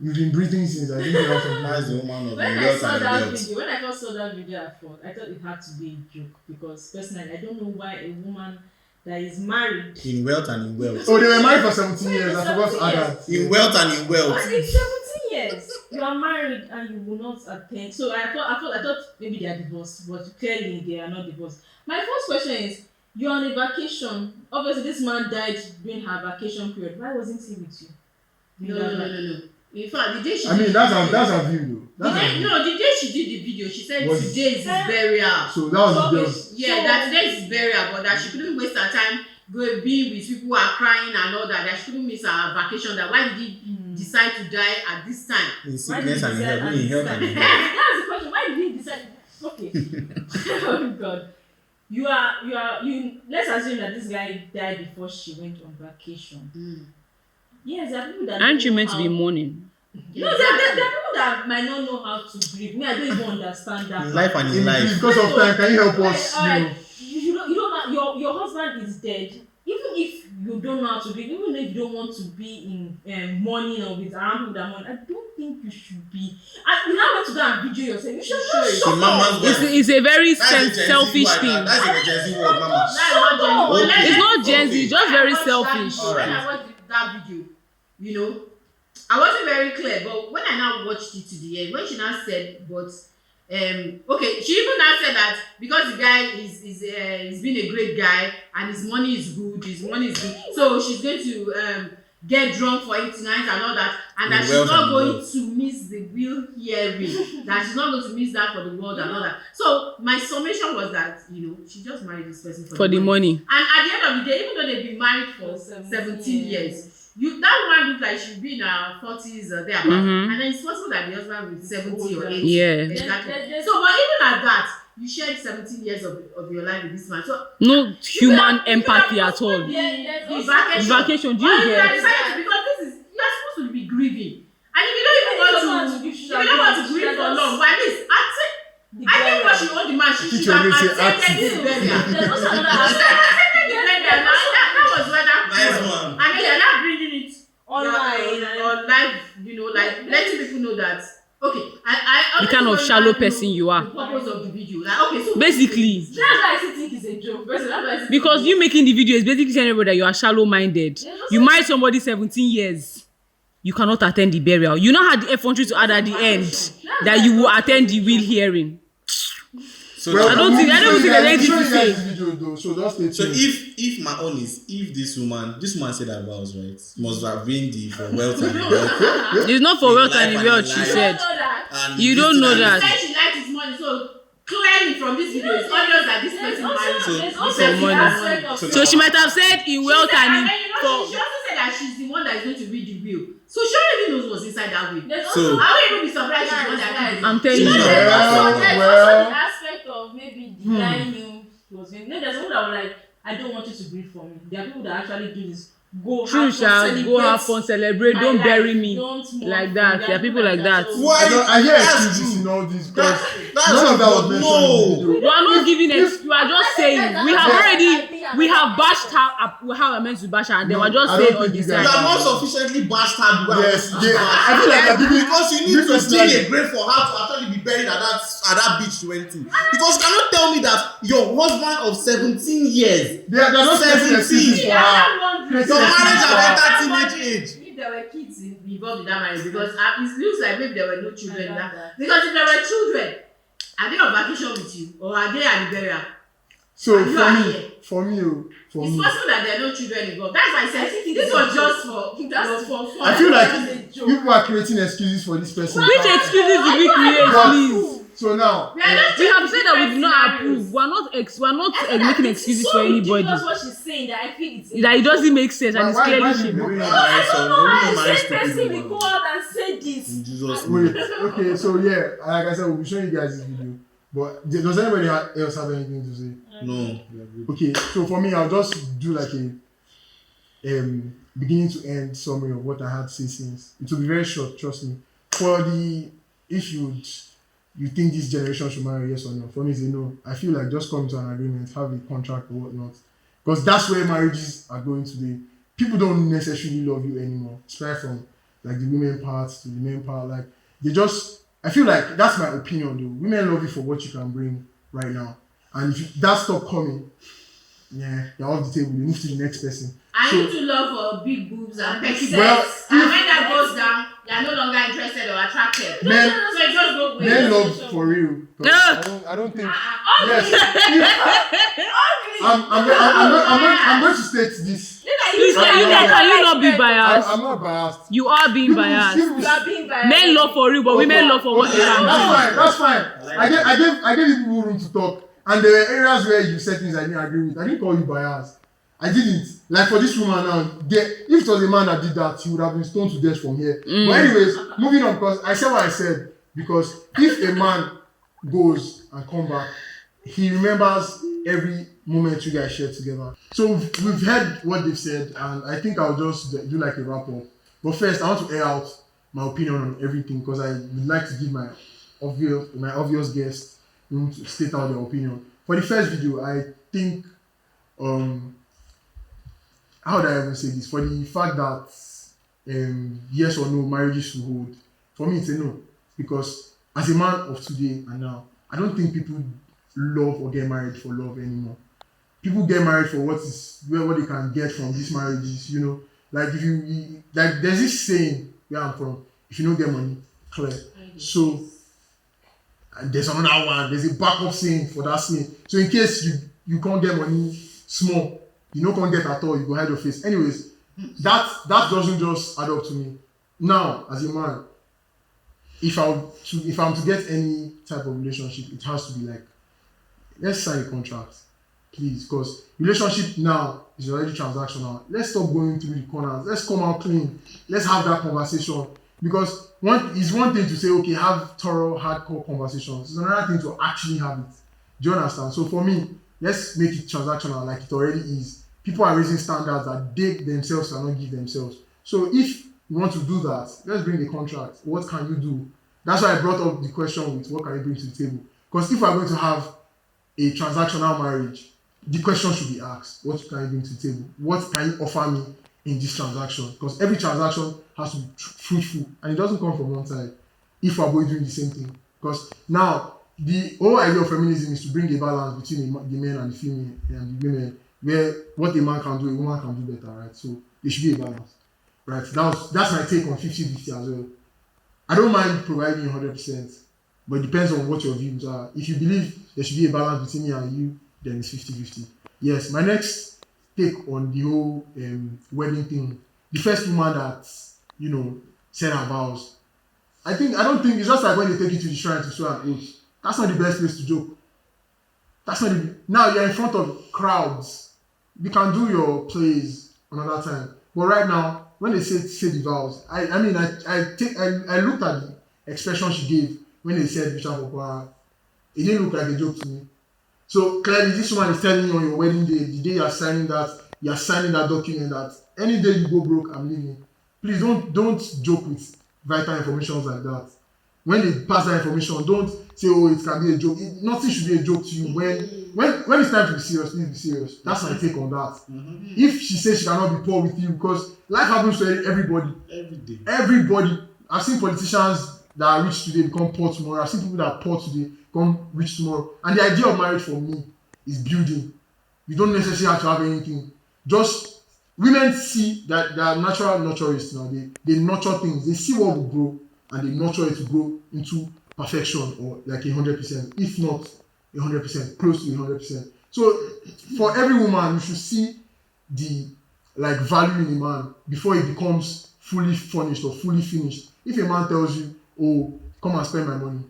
You've been breathing since I think you have some That's the woman of When the I wealth saw and the that wealth. video, when I first saw that video at first, I thought it had to be a joke because personally, I don't know why a woman that is married. In wealth and in wealth. Oh, they were married for 17 years. I forgot to add that. In wealth and in wealth. But in 17 years, you are married and you will not attend. So I thought maybe they are divorced, but clearly they are not divorced. My first question is, you're on a vacation. Obviously, this man died during her vacation period. Why wasn't he with you? No. In fact, the day she I mean, that's her view though. the day she did the video, she said today is his burial. So that was the deal. Yeah, that today is his burial, but that she couldn't waste her time being with people who are crying and all that. That she couldn't miss her vacation. That why did he decide to die at this time? In sickness and in health. In health and in health. That's the question. Why did he decide? Okay. Oh God. You let's assume that this guy died before she went on vacation. Yes, there are people that Aren't you meant to be mourning? No, there are people that might not know how to grieve. Me, I don't even understand that. In life and in life. Because of time, can you help us? You don't know, your husband is dead. Even if you don't know how to grieve, even if you don't want to be in mourning or with around people that mourn, I don't think you should be. And you now want to go and video yourself. You should not So mama's It's a very That's a Gen Z selfish word, thing. That's a Gen Z word, mama. That's It's not Gen Z, it's just very selfish. When I watched that video, you know, I wasn't very clear, but when I now watched it to the end, when she now said, but okay, she even now said that because the guy is been a great guy and his money is good, so she's going to get drunk for him tonight and all that, and that she's not going to miss the real hearing, that she's not going to miss that for the world and all that. So my summation was that, you know, she just married this person for The money. And at the end of the day, even though they've been married for 17 years, that woman looked like she'd be in her 40s or thereabout. And then it's possible that the husband will be 70 or 80. Yeah. Exactly. So, but even at that, you shared 17 years of your life with this man. So, No human empathy at all. the vacation. Vacation, do you Or get? decided to, because you're supposed to be grieving. And if you don't even want to grieve for long, but at least, I think what she owed the man, she should have accepted his burial. There's also another That was where that Nice one. And then they're not bringing it online. on live, you know, like letting people know that okay, I The kind of shallow person you are. The purpose of the video, like okay, so Basically, That's why I still think it's a joke. That's why I still because think you making the video is basically telling everybody that you are shallow-minded. You married somebody 17 years. You cannot attend the burial. You now had the effrontery to add at the end that you will attend the real hearing. So I don't think there's anything to say. So just stay So tuned. if my own is if this woman said her vows, right, must have been the for wealth and wealth. It's not for wealth and Life wealth, and she life. said. And You this don't know thing that. said she liked his money, so clearly from this video, it's obvious that this person married. there's So- also for the money. aspect of So she might have said in wealth and in then you know, she also said that she's the one that is going to read the will. So she already knows what's inside that will. There's So- also I won't even be surprised she's the one that read it. I'm telling you. Well, there's also well. the aspect of maybe denying you was no, there's someone that was like, I don't want you to grieve for me. There are people that actually do this go True, have fun, shall go celebrate have fun, celebrate, my don't life, bury me. don't mourn Like for that. me. There are people like that. So- Why? I hear That's excuses true. in all this because That's none of that was true, mentioned no. in the video. You are not giving if- it. You are just saying we have we have bashed how we're meant to bash her, and then No, we're just I don't saying on think the you You guys- side. are not sufficiently bastard. Yes, I feel like they're giving because you need to different dig a standards. grave for her to actually be buried at that beach she went to. Because you cannot tell me that your husband of 17 years, they're not creating excuses for Yeah, her. I'm wondering. your marriage Wow. have entered teenage age. If there were kids involved in that marriage, because it looks like maybe there were no children in I love that. that. Because if there were children, are they on vacation with you or are they at the burial? So And you are here. for me, It's possible that there are no children involved. That's why I said this was just for fun. I feel like That's a joke. people are creating excuses for this person. Which excuses did we create, please? So now, We are just We have checking said that we do not different approve. We're not I feel making that it's excuses so for anybody. ridiculous what she's saying that I feel it's That it doesn't make sense and it's why clearly do you shame. bring No, it? I don't know how a Marriage same person stupid will woman. go out and say this. In Jesus' wait, name. okay, so yeah, like I said, we'll be showing you guys this video. But does anybody else have anything to say? No. Okay, so for me, I'll just do like a beginning to end summary of what I had to say since. It will be very short, trust me. For the if you think this generation should marry, yes or no? For me, it's a no. I feel like just come to an agreement, have a contract or whatnot. Because that's where marriages are going today. People don't necessarily love you anymore. Aside from like the women part to the men part. Like they just I feel like that's my opinion though. Women love you for what you can bring right now. And if that stop coming, yeah, you're off the table, you move to the next person. I So- need to love for big boobs and petty breasts. Well, And when that goes down, they are no longer interested or attracted. Men- So it just go away. Men love for real. 'Cause I don't think. Yes. I'm going to state this. Please, can you not be I'm biased? not biased. You are being biased. You are being biased. Men love for real, but women love for what they can do. That's fine. I gave you people room to talk, and there were areas where you said things I didn't agree with. I didn't call you biased. I didn't. Like for this woman now, if it was a man that did that, he would have been stoned to death from here. But anyways, moving on, because I said what I said. Because if a man goes and come back, he remembers every moment you guys shared together. So we've heard what they've said, and I think I'll just do like a wrap up. But first, I want to air out my opinion on everything because I would like to give my obvious guests room to state out their opinion. For the first video, I think how do I even say this? For the fact that yes or no marriages should hold, for me it's a no. Because as a man of today and now, I don't think people love or get married for love anymore. People get married for what they can get from these marriages, you know. Like if you like there's this saying where I'm from, if you don't get money, clear. So and there's another one, there's a backup saying for that saying. So in case you can't get money small, you don't can't get at all, you go hide your face. Anyways, that doesn't just add up to me. Now, as a man, if I'm to get any type of relationship, it has to be like, let's sign a contract, please, because relationship now is already transactional. Let's stop going through the corners. Let's come out clean. Let's have that conversation. Because one thing to say, okay, have thorough, hardcore conversations. It's another thing to actually have it. Do you understand? So for me, let's make it transactional like it already is. People are raising standards that they themselves cannot give themselves. So if you want to do that, let's bring a contract. What can you do? That's why I brought up the question with what can you bring to the table? Because if we're going to have a transactional marriage, the question should be asked, what can you bring to the table? What can you offer me in this transaction? Because every transaction has to be fruitful and it doesn't come from one side if we're both doing the same thing. Because now, the whole idea of feminism is to bring a balance between the men and the female and the women, where what a man can do, a woman can do better, right? So there should be a balance, right? That's my take on 50-50 as well. I don't mind providing 100%, but it depends on what your views are. If you believe there should be a balance between me and you, then it's 50-50. Yes, my next take on the whole wedding thing, the first woman that, said her vows, I don't think it's just like when they take you to the shrine to swear an oath. That's not the best place to joke. Now you're in front of crowds. You can do your plays another time. But right now, when they say the vows, I looked at the expression she gave when they said Bishop Okwara. It didn't look like a joke to me. So clearly, this woman is telling you on your wedding day, the day you are signing that you're signing that document that any day you go broke, I'm leaving. Please don't joke with vital information like that. When they pass that information, don't say, oh, it can be a joke. Nothing should be a joke to you. When it's time to be serious, please be serious. That's my take on that. If she says she cannot be poor with you, because life happens to everybody. Every day. Everybody. I've seen politicians that are rich today become poor tomorrow. I've seen people that are poor today become rich tomorrow. And the idea of marriage for me is building. You don't necessarily have to have anything. Just women see that they are natural nurturists now. They nurture things. They see what will grow and they nurture it to grow into perfection or like 100%, if not 100%, close to 100%. So for every woman, you should see the like value in a man before he becomes fully furnished or fully finished. If a man tells you, oh, come and spend my money,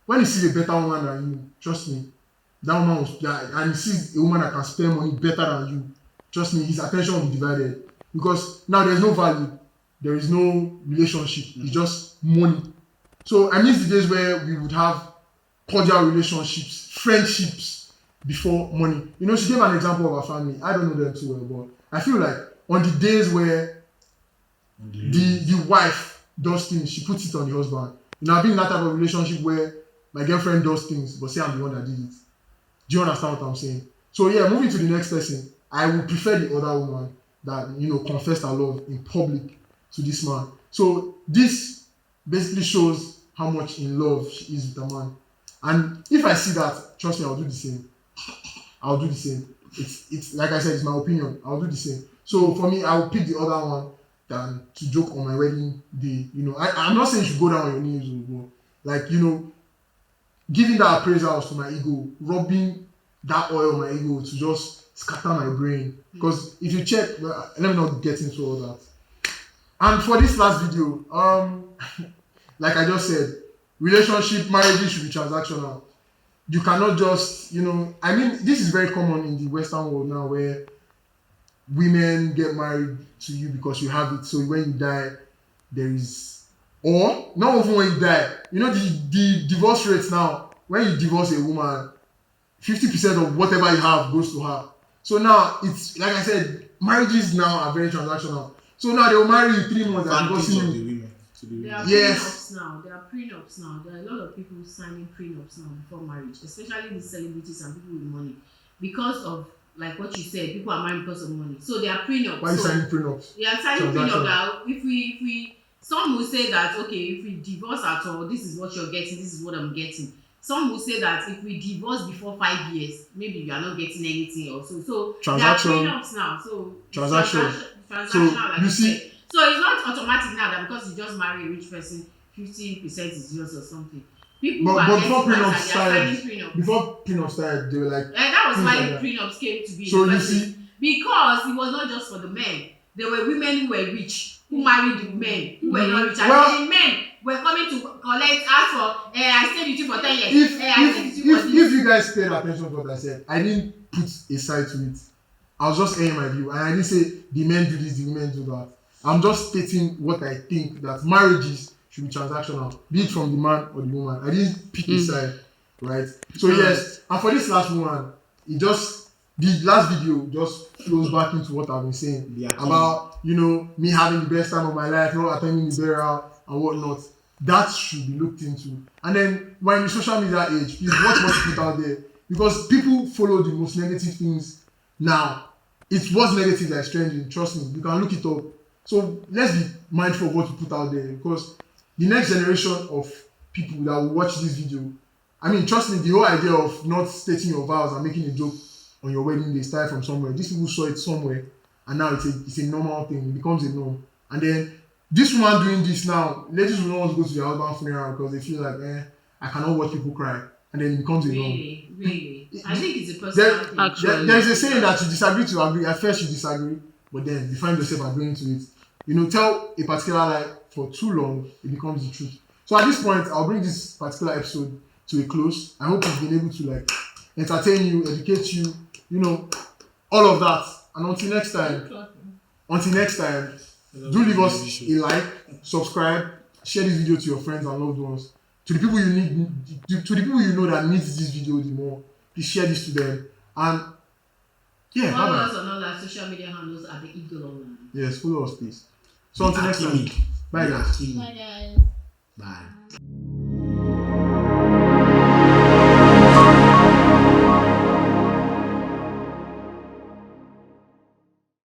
when he sees a better woman than you, trust me, that woman will, and he sees a woman that can spend money better than you, trust me, his attention will be divided. Because now there's no value, there is no relationship, it's just money. So I miss the days where we would have cordial relationships, friendships before money. You know, she gave an example of her family. I don't know them too well, but I feel like on the days where the wife does things, she puts it on the husband. You know, I've been in that type of relationship where my girlfriend does things, but say I'm the one that did it. Do you understand what I'm saying? So yeah, moving to the next person, I would prefer the other woman that, you know, confessed her love in public to this man. So this basically shows how much in love she is with a man. And if I see that, trust me, I'll do the same. I'll do the same. It's like I said, it's my opinion. I'll do the same. So for me, I will pick the other one than to joke on my wedding day. You know, I'm not saying you should go down on your knees, but like, you know, giving that appraisal to my ego, rubbing that oil on my ego to just scatter my brain. Because if you check, let me not get into all that. And for this last video, like I just said, relationship, marriages should be transactional. You cannot just, you know, I mean, this is very common in the Western world now where women get married to you because you have it. So when you die, there is, or not even when you die, you know, the divorce rates now, when you divorce a woman, 50% of whatever you have goes to her. So now it's, like I said, marriages now are very transactional. So now they will marry you 3 months and divorcing you. There are Yes. prenups now. There are prenups now. There are a lot of people signing prenups now before marriage, especially the celebrities and people with money, because of like what you said. People are married because of money. So there are prenups. Why are you signing prenups? They are signing prenup that if we some will say that okay, if we divorce at all, this is what you're getting, this is what I'm getting. Some will say that if we divorce before 5 years, maybe you are not getting anything also. So there are prenups now. So transactional, like you see. So it's not automatic now that because you just marry a rich person, 50% is yours or something. People But are before getting prenup prenups, they are signing prenups. before prenup started, they were like, And that was why like prenups came to be. So you see, because it was not just for the men. There were women who were rich who married the men who were not rich. And the men were coming to collect, ask for, I stayed with you for 10 years. If you guys paid attention to what I said, I didn't put a side to it. I was just airing my view, and I didn't say the men do this, the women do that. I'm just stating what I think, that marriages should be transactional, be it from the man or the woman. I didn't pick a side, right? So yes, and for this last one, the last video just flows back into what I've been saying about, you know, me having the best time of my life, not attending the burial and whatnot. That should be looked into. And then when the social media age, please watch what you put out there, because people follow the most negative things now. It's what's negative that is trending. Trust me, you can look it up. So let's be mindful of what we put out there, because the next generation of people that will watch this video, I mean, trust me, the whole idea of not stating your vows and making a joke on your wedding day started from somewhere. These people saw it somewhere, and now it's a normal thing. It becomes a norm. And then this woman doing this now, ladies will not want to go to their husband's funeral because they feel like, I cannot watch people cry, and then it becomes a norm. Really, I think it's a personal thing. There's a saying that you disagree to agree. At first you disagree, but then you find yourself agreeing to it. You know, tell a particular lie for too long, it becomes the truth. So at this point, I'll bring this particular episode to a close. I hope we've been able to like entertain you, educate you, you know, all of that. And until next time, do leave us a like, subscribe, share this video to your friends and loved ones. To the people you know that needs this video the more, please share this to them. And Yeah, Follow bye us bye. on all our social media handles at the Eagle Online. Yes, follow us, please. So until next time. Bye, guys. Akimi. Bye guys. Bye.